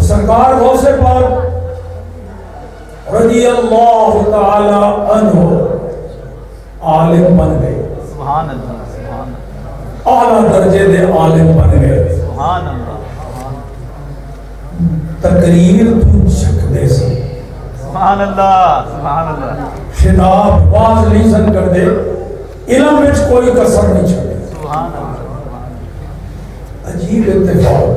سرکار غوث پاک رضی اللہ تعالی عنہ عالم بن گئے سبحان اللہ اعلیٰ درجے دے عالم بن گئے سبحان اللہ تقریر تو شکدے سے سبحان اللہ سبحان اللہ خطاب باز نہیں سن کر دے علم وچ کوئی کسر نہیں چھڑے سبحان اللہ عجیب اتفاق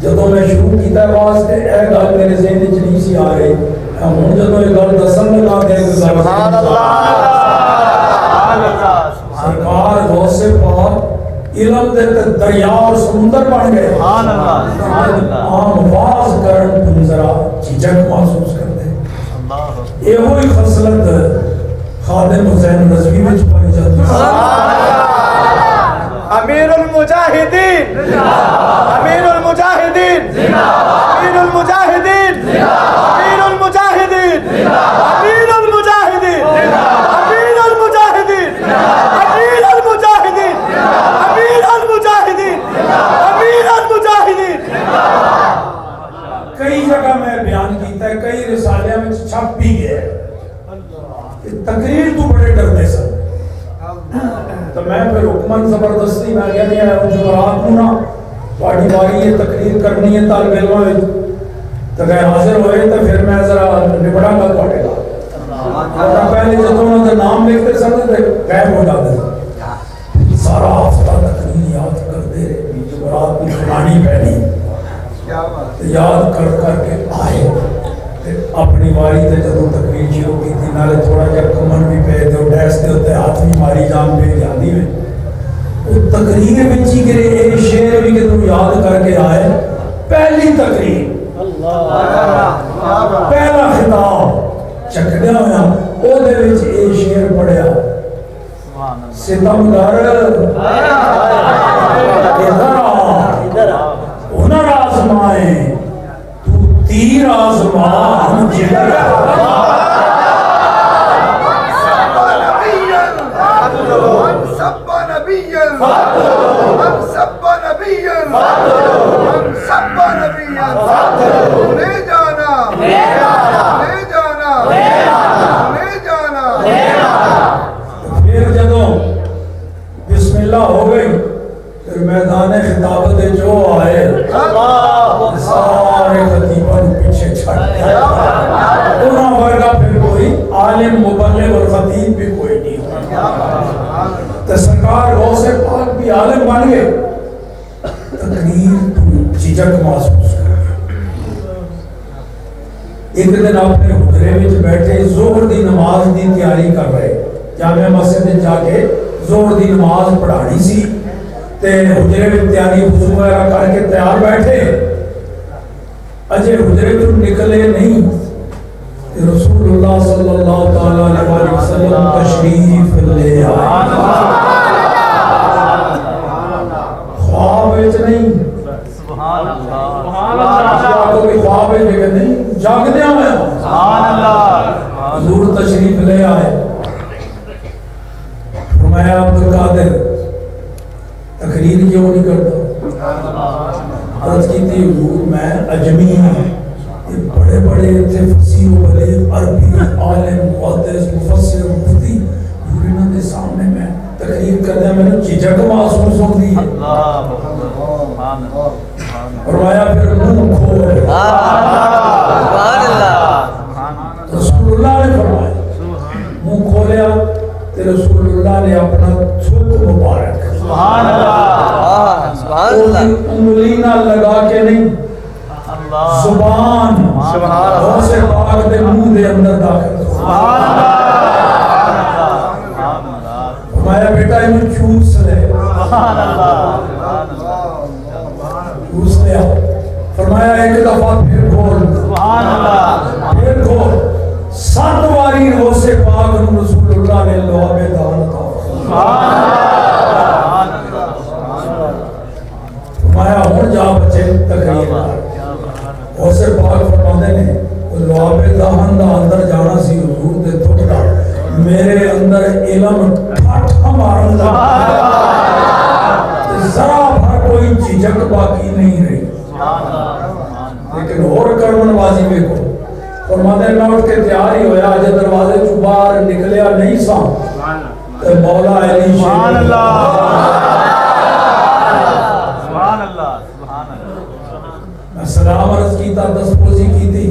جدوں میں شروع کیتا ہے واسطے اے گل میرے ذہن وچ نہیں سی آ رہی ہن جدوں یہ گل دسن لگا دے سبحان اللہ سرکار غوث پاک علم دے دریا اور سمندر بن گئے سبحان اللہ سبحان اللہ عام واز کرن جھجک محسوس کرتے یہ وہی خصلت خادم حسین رضوی میں چھپائی جاتی ہے امیر المجاہدین امیر المجاہدین امیر المجاہدین امیر المجاہدین امیر المجاہدین امیر المجاہدین امیر المجاہدین امیر المجاہدین امیر المجاہدین کئی جگہ میں بیان کیتا ہے کئی رسالیاں میں چھپ بھی گئے تقریر تو بڑے ڈرتے سن تو میں پھر حکومت زبردستی میں کہہ دیا جمعرات کو نا پارٹی باری یہ تقریر کرنی ہے طالب علموں میں تو کہ حاضر ہوئے تو پھر میں ذرا نبڑا گا پڑے گا پہلے جب انہوں نے نام لکھتے سن تو غائب ہو جاتے تھے سارا ہفتہ تقریر یاد کرتے رہے جمعرات کو سنانی پہنی یاد کر کر کے آئے اپنی واری تے جدوں تقریر شروع کی تھی نالے تھوڑا جا کمن بھی پہ دے ڈیس دے ہوتے ہاتھ بھی ماری جان پہ جاندی میں وہ تقریر بچی کرے ایک شعر بھی کہ تم یاد کر کے آئے پہلی تقریر پہلا خطاب چکڑیا ہویا او دے وچ ایک شعر پڑھیا ستمگر ادھر ہنر آزمائیں تیر آزمان جگر من سب نبيا من سب نبيا من سب نبيا لے جانا لے جانا لے جانا پھر جدوں بسم اللہ ہو گئی پھر میدان خطابت جو آئے سارے خطیبان پیچھے چھڑ گئے انہاں ورگا پھر کوئی عالم مبلغ اور خطیب بھی کوئی نہیں تو سرکار غوث پاک بھی عالم بن گئے تقریر تو جھجک محسوس کر ایک دن اپنے حجرے وچ بیٹھے ظہر دی نماز دی تیاری کر رہے جامع مسجد جا کے ظہر دی نماز پڑھانی سی تے حجرے میں تیاری وضو وغیرہ کر کے تیار بیٹھے اجے حجرے تو نکلے نہیں رسول اللہ صلی اللہ تعالیٰ علیہ وسلم تشریف لے آئے خواب وچ نہیں سبحان اللہ کوئی خواب وچ نہیں جاگدے ہوئے سبحان اللہ حضور تشریف لے آئے فرمایا عبدالقادر تقریر کیوں نہیں کرتا عرض کی تھی حضور میں اجمی ہوں یہ بڑے بڑے تھے فصیح و بلیغ عربی عالم محدث مفسر مفتی حضور انہوں نے سامنے میں تقریر کر دیا میں نے جھجک محسوس ہوتی ہے فرمایا پھر منہ کھول سبحان اللہ رسول اللہ نے فرمایا منہ کھولیا تو رسول اللہ نے اپنا تھوک مبارک سبحان اللہ سبحان اللہ انگلی نہ لگا کے نہیں زبان غوث پاک دے منہ دے اندر داخل سبحان اللہ فرمایا بیٹا انہوں چوس لے سبحان اللہ چوس لیا فرمایا ایک دفعہ پھر کھول سبحان اللہ پھر کھول 7 باری غوث پاک رسول اللہ نے لعاب دہن تھا فرمایا ہوں جا بچے تقریر غوث پاک فرماتے ہیں لعاب دہن دا اندر جانا سی حضور دے تھوڑا میرے اندر علم ٹھٹ مارن دا ذرا بھر کوئی جھجک باقی نہیں رہی لیکن اور کرمن بازی میں کو فرماتے ہیں لوٹ کے تیاری ہویا جب دروازے چو باہر نکلیا نہیں سا تو مولا علی سبحان شریف اللہ سبحان اللہ سبحان اللہ میں سلام عرض کیتا 10 پوزی کی تھی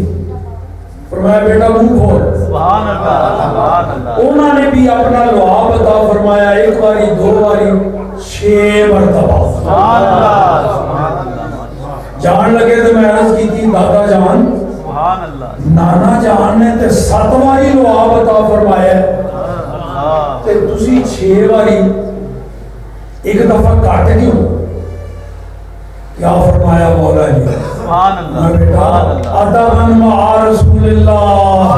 فرمایا بیٹا منہ کھول سبحان اللہ سبحان اللہ انہوں نے بھی اپنا لعاب عطا فرمایا 1 باری 2 باری 6 مرتبہ سبحان اللہ سبحان اللہ جان لگے تو میں عرض کی تھی دادا جان سبحان اللہ نانا جان نے تے 7 باری لعاب عطا فرمایا تے تسی 6 باری ایک دفعہ کاٹ کیوں کیا فرمایا مولا جی سبحان اللہ میں بیٹا ادبن مع رسول اللہ،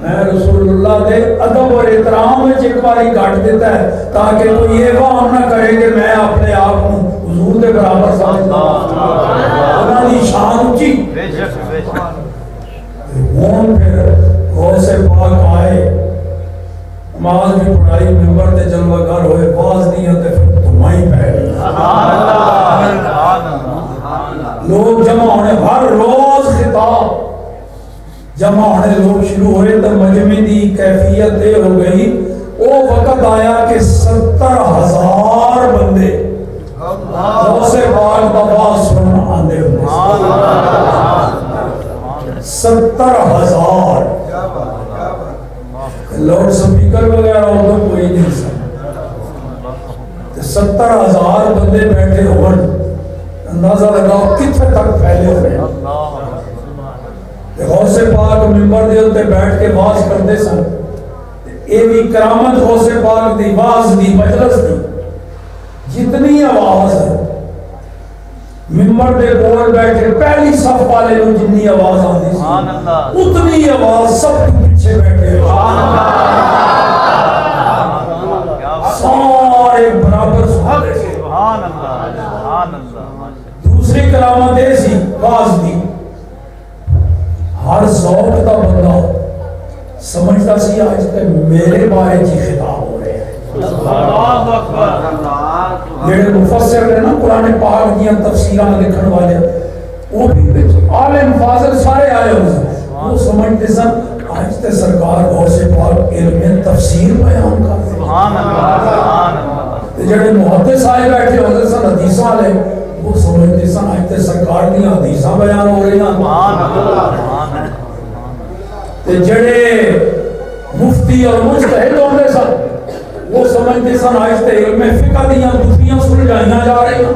میں رسول اللہ دے ادب اور احترام میں ایک باری گھٹ دیتا ہے تاکہ کوئی یہ وہم نہ کرے کہ میں اپنے آپ کو حضور دے برابر سمجھتا ہوں، انہاں دی شان اونچی۔ ہون پھر غوث پاک آئے، نماز بھی پڑھائی، ممبر تے جلوہ گر ہوئے، باز دیا تے پھر دمائی پہلی لوگ جمع ہونے، ہر روز خطاب جمع ہونے لوگ شروع ہوئے تو مجمع دی کیفیت دے ہو گئی۔ وہ وقت آیا کہ 70,000 بندے غوث پاک دا باز سننا آندے ہوئے، 70,000 لوڈ سپیکر وغیرہ ادھر کوئی نہیں سن، 70,000 بندے بیٹھے ہوئے، اندازہ لگاؤ کتنے تک پھیلے ہوئے۔ غوث پاک ممبر دے ہوتے بیٹھ کے باز کرتے سن، اے بھی کرامت غوث پاک دی باز دی مجلس دی، جتنی آواز ہے ممبر دے کول بیٹھے پہلی صف والے نوں جنی آواز آندی سی اتنی آواز سب کے پیچھے بیٹھے سارے برابر سنتے۔ دوسری کرامت یہ سی باز دی، ہر ذوق کا بندہ سمجھتا سی آج تک میرے بارے جی خطاب ہو رہے ہیں۔ جڑے مفسر نے نا قرآن پاک دیاں تفسیراں لکھن والے، وہ بھی عالم فاضل سارے آئے ہوئے ہیں، وہ سمجھتے سن آج تے سرکار غوث پاک علم تفسیر بیان کر رہے ہیں۔ جڑے محدث آئے بیٹھے ہوتے سن حدیثاں والے، وہ سمجھتے سن آج تے سرکار دیاں حدیثاں بیان ہو رہی ہیں۔ جڑے مفتی اور مجتہد ہوتے سن، وہ سمجھتے سن آج تے علم فقہ دیاں گتھیاں سلجھائیاں جا رہی ہیں۔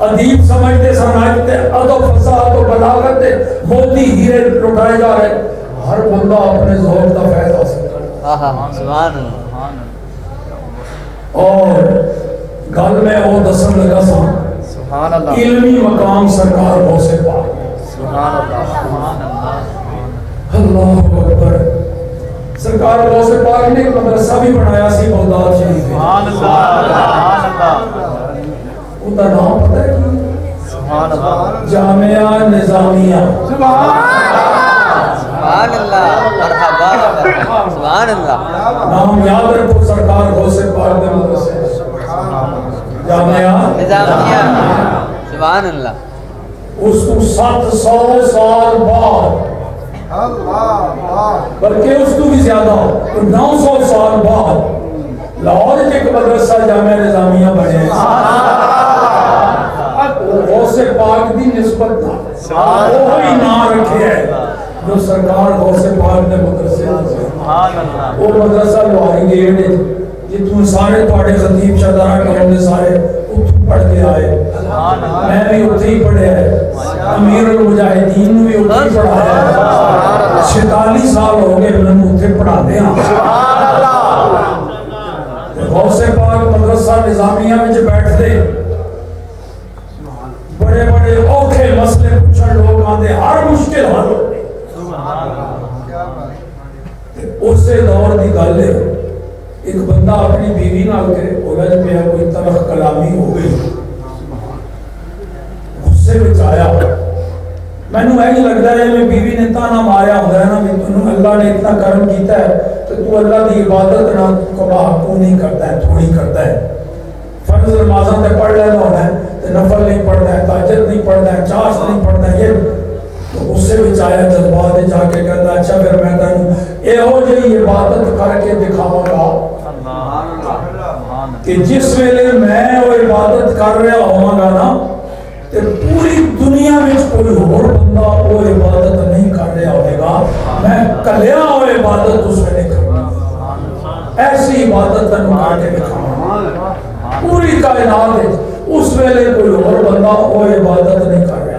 ادیب سمجھتے سن آج تے ادب فصاحت و بلاغت دے موتی ہیرے لٹائے جا رہے۔ ہر بندہ اپنے ذوق کا فیض حاصل کرتا۔ سبحان اللہ۔ اور گل میں وہ دسن لگا سا علمی مقام سرکار غوث پاک، اللہ اکبر۔ سرکار غوث پاک نے ایک مدرسہ بھی بنایا سی بغداد شریف میں، ان کا نام پتہ ہے کی؟ جامعہ نظامیہ۔ سبحان اللہ، مرحبا، سبحان اللہ۔ نام یاد رکھو سرکار غوث پاک دے مدرسے جامعہ نظامیہ، سبحان اللہ۔ اس کو 700 سال بعد، بلکہ اس کو بھی زیادہ 900 سال بعد لاہور ایک مدرسہ جامعہ نظامیہ بنے، غوث پاک دی نسبت نہ وہی نام رکھے ہے جو سرکار غوث پاک نے مدرسے وہ مدرسہ لوہاری گیٹ ہے جتوں سارے تھوڑے خطیب شہدارہ کروں دے سارے اتوں پڑھ کے آئے، میں بھی اتھے ہی پڑھے ہے، امیر المجاہدین بھی اتھے ہی پڑھا ہے، 46 سال ہو گئے میں اتھے پڑھا دے ہاں۔ غوث پاک مدرسہ نظامیہ میں جو بیٹھ دے، بڑے بڑے اوکھے مسئلے پوچھن لوگ آندے، ہر مشکل حل ہوتے۔ اسے دور دی گل ہے، ایک بندہ اپنی بیوی نال کے الجھ پیا، کوئی تلخ کلامی ہو گئی، غصے وچ آیا، مینوں یہی لگتا ہے میں بیوی نے تانا ماریا ہوتا ہے نا بھی تنوں اللہ نے اتنا کرم کیتا ہے تو اللہ دی عبادت نہ کباہ کو نہیں کرتا ہے، تھوڑی کرتا ہے، فرض نمازاں تے پڑھ لینا ہونا ہے تے نفل نہیں پڑھنا ہے، تہجد نہیں پڑھنا ہے، چاش نہیں پڑھنا ہے، یہ تو غصے وچ آیا، جذبات جا کے کہتا اچھا پھر میں تینوں یہو جہی عبادت کر کے دکھاواں گا کہ جس ویلے میں وہ عبادت کر رہا ہوں گا نا تے پوری دنیا میں کوئی اور بندہ وہ عبادت نہیں کر رہا ہوئے گا، میں کلیا وہ عبادت اس ویلے کروں، ایسی عبادت تینوں کر کے دکھاواں پوری کائنات ہے، اس ویلے کوئی اور بندہ وہ عبادت نہیں کر رہا۔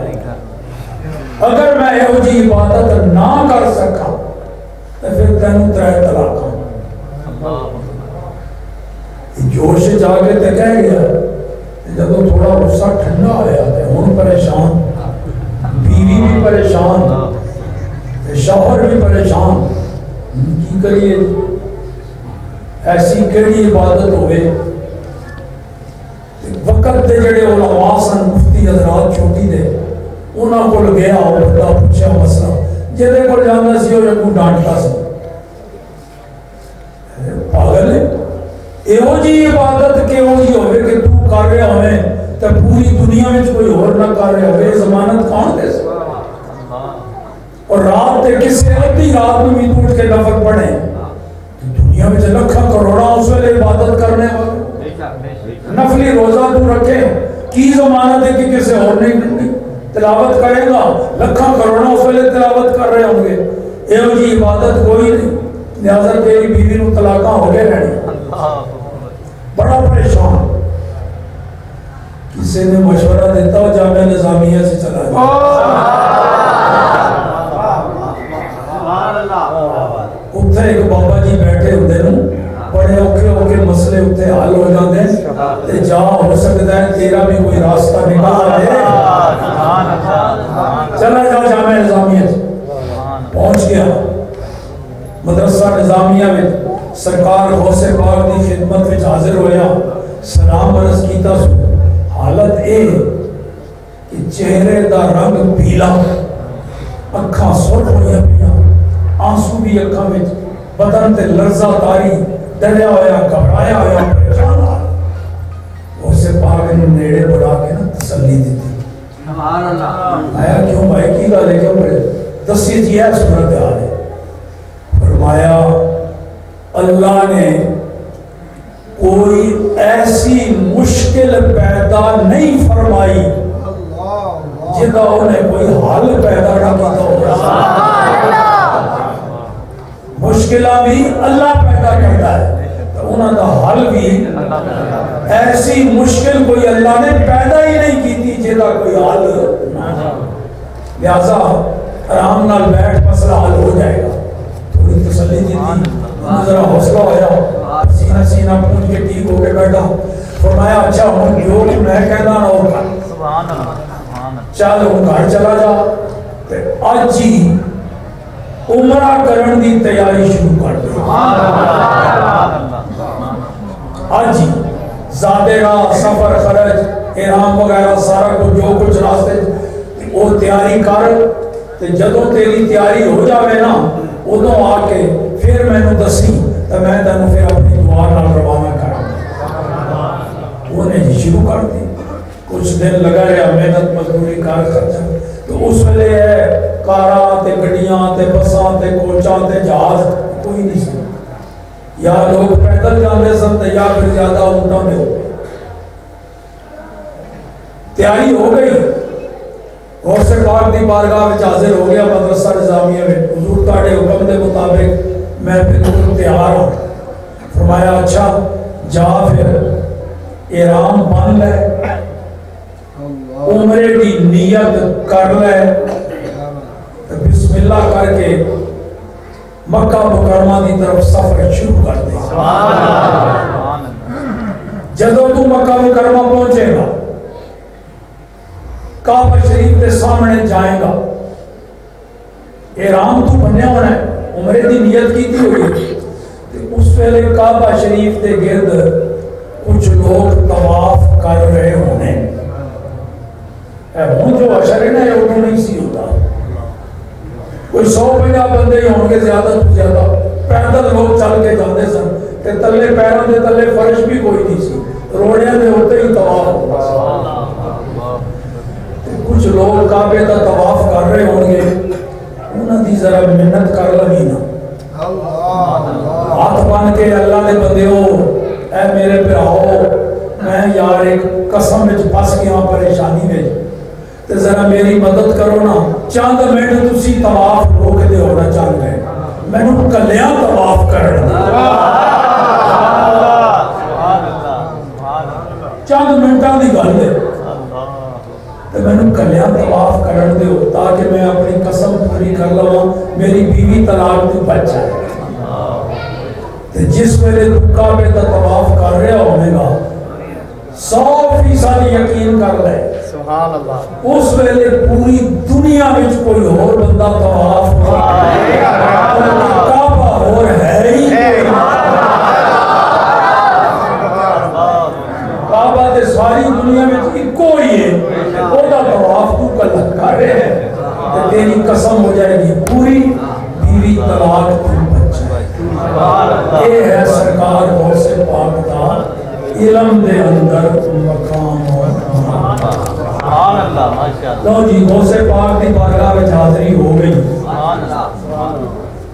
اگر میں یہ جی عبادت نہ کر سکا تو پھر تینوں 3 طلاق جوش جا کے تے کہہ گیا جب تھوڑا غصہ ٹھنڈا ہوا تو ہوں پریشان، بیوی بھی پریشان، شوہر بھی پریشان، کی کریے؟ ایسی کیڑی عبادت ہوئے؟ وقت دے جڑے علماء سن، مفتی حضرات چھوٹی دے، انہاں کول گیا اور بندہ پوچھا مسئلہ، جدے کول جاندا سی وہ اگوں ڈانٹتا سی، پاگل ہے ایہو جی عبادت کیوں جی ہوئے کہ تو کر رہے ہوئے تو پوری دنیا میں کوئی اور نہ کر رہے ہوئے؟ ضمانت کون دے سکتا؟ اور رات تے کسے ادھی رات میں بھی اٹھ کے نفل پڑھے، دنیا میں لکھاں کروڑا اس ویلے عبادت کرنے والے نفلی روزہ تو رکھے، کی ضمانت ہے کہ کسے اور نہیں تلاوت کرے گا؟ لکھاں کروڑا اس ویلے تلاوت کر رہے ہوں گے، ایہو جی عبادت کوئی نہیں، لہذا تیری بیوی نو طلاقاں ہو گئے رہنی۔ بڑا پریشان، کسی نے مشورہ دیتا ہو جامعہ نظامیہ سے چلا جائے، اتھے ایک بابا جی بیٹھے ہوتے ہیں، بڑے اوکھے مسئلے اتھے حل ہو جاتے ہیں، جا ہو سکتا ہے تیرا بھی کوئی راستہ نکال ہے، چلا جا جامعہ نظامیہ سے۔ پہنچ گیا مدرسہ نظامیہ میں، سرکار غوث پاک دی خدمت میں حاضر ہویا، سلام عرض کیتا سو، حالت اے کہ چہرے دا رنگ پیلا، اکھاں سرخ ہویا پیا، آنسو بھی اکھاں میں، بدن تے لرزہ تاری، ڈریا ہویا، گھبرایا ہویا، پریشان آ غوث پاک نے نیڑے بڑھا کے نا تسلی دیتی، آیا کیوں بھائی کی گل ہے، کیوں بڑے دسی جی ہے صورت حال ہے؟ فرمایا اللہ نے کوئی ایسی مشکل پیدا نہیں فرمائی جدا انہیں کوئی حل پیدا نہ کیتا ہوگا۔ مشکلہ بھی اللہ پیدا کرتا ہے، تو انہوں دا حل بھی ایسی مشکل کوئی اللہ نے پیدا ہی نہیں کی تھی جدا کوئی حل نہ، لہذا آرام نال بیٹھ مسئلہ حل ہو جائے گا۔ تھوڑی تسلی دی تھی، ذرا حوصلہ ہویا، سینہ سینہ پوچھ کے ٹھیک ہو کے بیٹھا، فرمایا اچھا ہوں جو میں کہنا نہ ہوگا، چل ہوں گھر چلا جا، آج ہی عمرہ کرن دی تیاری شروع کر دے، آج ہی زادے راہ سفر خرچ احرام وغیرہ سارا کچھ جو کچھ راستے وہ تیاری کر، جدوں تیری تیاری ہو جاوے نا ادوں آ کے پھر میں نو دسی تو میں تینوں پھر اپنی دعا نال روانہ کراں۔ انہیں جی شروع کر دی، کچھ دن لگا رہا محنت مزدوری کار خرچہ، تو اس ویلے ہے کاراں تے گڈیاں تے بساں تے کوچاں تے جہاز کوئی نہیں سی، یا لوگ پیدل جاندے سن تے یا پھر زیادہ اونٹاں دے ہو گئے۔ تیاری ہو گئی، غوث پاک دی بارگاہ میں حاضر ہو گیا مدرسہ نظامیہ میں، حضور تاڑے حکم دے مطابق میں بالکل تیار ہوں۔ فرمایا اچھا جا پھر احرام بن لے، عمرے دی نیت کر لے، بسم اللہ کر کے مکہ مکرمہ دی طرف سفر شروع کر دے۔ جدوں تو مکہ مکرمہ پہنچے گا، کعبہ شریف کے سامنے جائے گا، احرام تو بنیا ہونا ہے، عمرے دی نیت کی تھی ہوئی، اس ویلے کعبہ شریف کے گرد کچھ لوگ طواف کر رہے ہونے، ہوں جو اشر ہے نا یہ انہوں نہیں سی ہوتا، کوئی 150 بندے ہی ہوں گے زیادہ تو زیادہ، پیدل لوگ چل کے جاندے سن، کہ تلے پیروں دے تلے فرش بھی کوئی نہیں سی، روڑیاں دے ہوتے ہی طواف ہوتا سی۔ کچھ لوگ کعبے کا طواف کر رہے ہوں گے، انہوں دی ذرا محنت کر لگی نا، ہاتھ بن کے اللہ نے بندے ہو، اے میرے پراؤ میں یار ایک قسم میں پھنس گیا پریشانی میں، تو ذرا میری مدد کرو نا، چاند منٹ تسی طواف روک دے ہونا چاند گئے، میں نے کلیاں طواف کرنا، چاند منٹاں دی گل ہے، تو میں نے کلیاں طواف کرن دے ہو تاکہ میں اپنی قسم پوری کر لوں، میری بیوی طلاق تو بچ جائے۔ جس ویلے تو کعبے کا طواف کر رہا ہونے گا، 100% فیصد یقین کر لے سبحان اللہ اس ویلے پوری دنیا میں کوئی اور بندہ طواف کعبہ اور ہے ہی کعبہ تے ساری دنیا میں ایکو ہی ہے وہ دا طواف تو کل کر رہے ہیں تے تیری قسم ہو جائے گی پوری بیوی طلاق تو بچ جائے یہ ہے سرکار غوث پاک دا علم دے اندر مقام اور سبحان اللہ ماشاءاللہ لو جی غوث پاک کی بارگاہ میں حاضری ہو گئی سبحان اللہ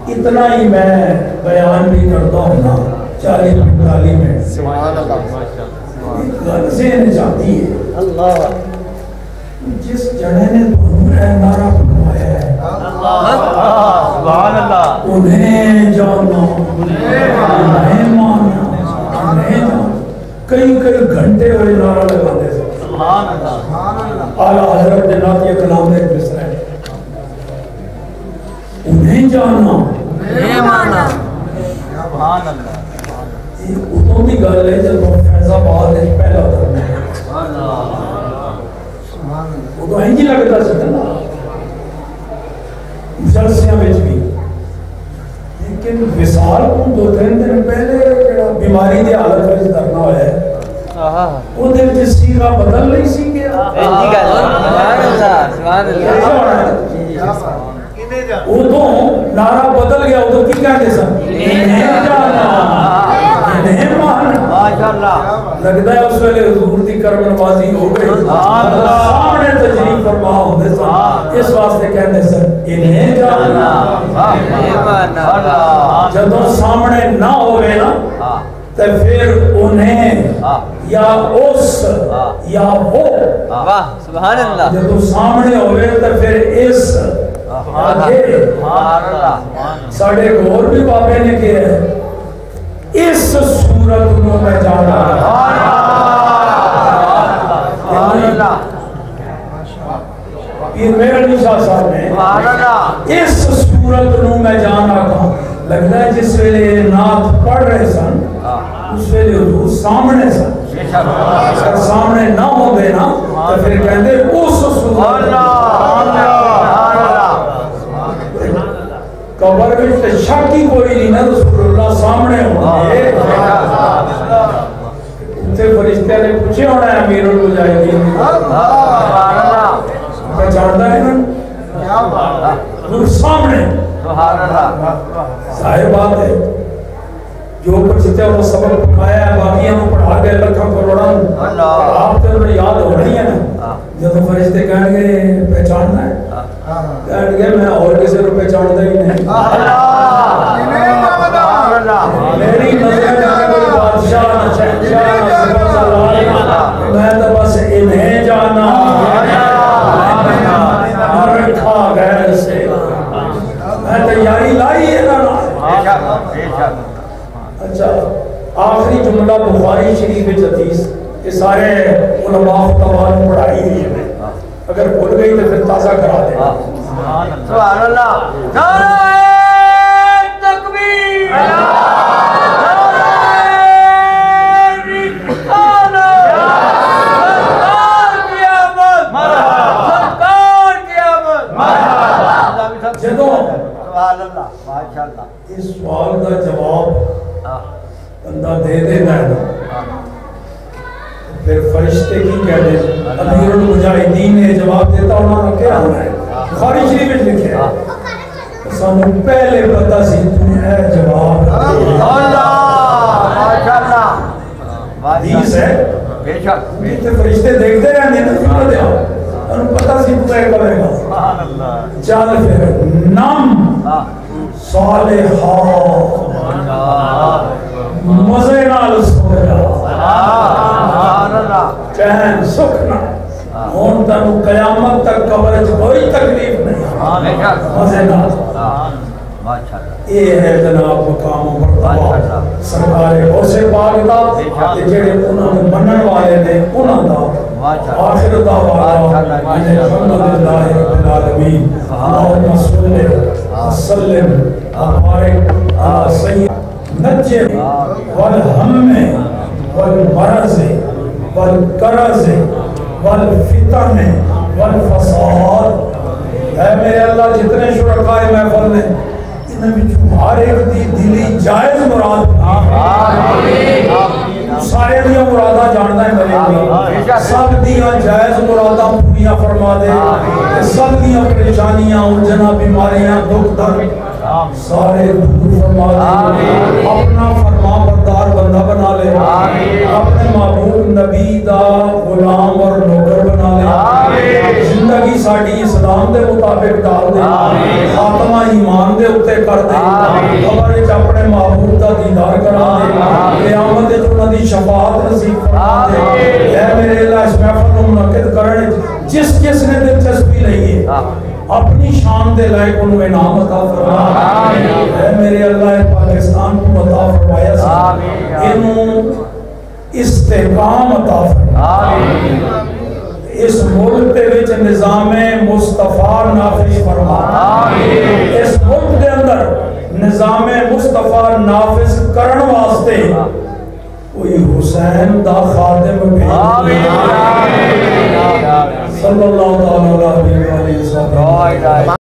اتنا ہی میں بیان بھی کرتا ہوں نا 40-45 منٹ سبحان اللہ ماشاءاللہ ذہن جاتی ہے اللہ جس جڑے نے تمہیں نعرہ بنوایا ہے سبحان اللہ انہیں جانا انہیں مانا انہیں جانا کئی گھنٹے ہوئے نعرہ لگاتے تھے سبحان اللہ اعلیٰ حضرت جنات یہ کلام نے مصر ہے انہیں جانا سبحان اللہ اتوں کی گل ہے جب فیض آباد پہلا کرنا ہے وہ تو انجی لگتا سکتا جلسیاں میں بھی لیکن وصال کو 2-3 دن پہلے بیماری دی حالت میں کرنا ہوا ہے وہ دل جس سیرہ بدل نہیں سی گیا سبحان اللہ وہ تو نعرہ بدل گیا وہ تو کی کہتے سن انہیں جانا انہیں مانا ماشاءاللہ لگتا ہے اس ویلے حضور دی کرم نوازی ہو گئی سامنے تجریب فرما ہوندے سن اس واسطے کہتے سن انہیں جانا جدوں سامنے نہ ہوئے نا تو پھر انہیں یا اس یا وہ واہ سبحان اللہ جدوں سامنے ہوئے تو پھر اس آگے ساڑھے گور بھی بابے نے کیا ہے اس صورت میں میں جانا پیر میرا نشاہ صاحب نے اس صورت میں جانا کہا لگتا ہے جس ویلے نعت پڑھ رہے سن اس ویلے حضور سامنے سن اگر سامنے نہ ہو دے نا تو پھر کہتے اس صورت قبر میں شک ہی کوئی نہیں نا رسول اللہ سامنے ہوئے اتنے فرشتے نے پوچھے ہونا ہے امیر المجاہدین پہچانتا ہے نا نور سامنے ظاہر بات ہے جو پچھتے وہ سبق پکایا ہے باقی ہم پڑھا گئے لکھا کروڑا آپ تے انہیں یاد ہو رہی ہے نا جب فرشتے کہیں گے پہچاننا ہے کہیں گے میں اور کسی کو پہچانتا ہی نہیں میری نظر میں کوئی بادشاہ نہ شہنشاہ نہ سبا سلال میں تو بس انہیں جانا رکھا غیر سے میں تیاری لائی ہے نا اچھا آخری جملہ بخاری شریف حدیث یہ سارے علماء فتاوی پڑھائی ہوئی ہے اگر بھول گئی تو پھر تازہ کرا دیں سبحان اللہ نعرہ تکبیر اس سوال کا جواب بندہ دے دینا ہے پھر فرشتے کی کہہ دے امیر المجاہدین نے جواب دیتا انہوں نے کیا ہونا ہے بخاری شریف میں لکھے سانو پہلے پتہ سی تمہیں ہے جواب حدیث ہے جتنے فرشتے دیکھتے رہنے نا فکر دیا انہوں پتہ سی تمہیں کرے گا چل پھر نم صالحہ مزے نال سو جا چین سکھنا ہون تنو قیامت تک قبر کوئی تکلیف نہیں مزے نال یہ ہے جناب مقام و مرتبہ سرکار غوث پاک دا جڑے انہوں نے منن والے نے انہوں دا آخر دعوانا الحمدللہ رب العالمین اللہم صلی وسلم وبارک علی سید نجم والہم والمرض والقرض والفتن والفساد۔ اے میرے اللہ جتنے شرکاء محفل نے انہیں بھی ہر ایک دی دلی جائز مراد سارے دیا مرادہ جاننا ہے میرے سب دیا جائز مرادہ پوریاں فرما دے، سب دیا پریشانیاں الجھنا بیماریاں دکھ درد سارے دور فرما دے، اپنا فرما بردار بندہ بنا لے، اپنے محبوب نبی دا غلام اور نوکر بنا لے، زندگی ساڑی اسلام دے مطابق ڈال دے، خاتمہ ایمان دے اتے کر دے، قبر وچ اپنے محبوب دا دیدار کرا دے، قیامت وچ انہاں دی شفاعت نصیب فرما دے۔ اے میرے اللہ اس محفل کو منعقد کرنے جس جس نے دلچسپی لئی ہے اپنی شان دے لائق انہوں انعام عطا فرما، اے میرے اللہ پاکستان کو عطا فرمایا سی، انہوں استحکام عطا فرما، اس ملک دے وچ نظام مصطفیٰ نافذ فرما، اس ملک دے اندر نظام مصطفیٰ نافذ کرن واسطے کوئی حسین دا خادم بھیج صلی اللہ علیہ وسلم۔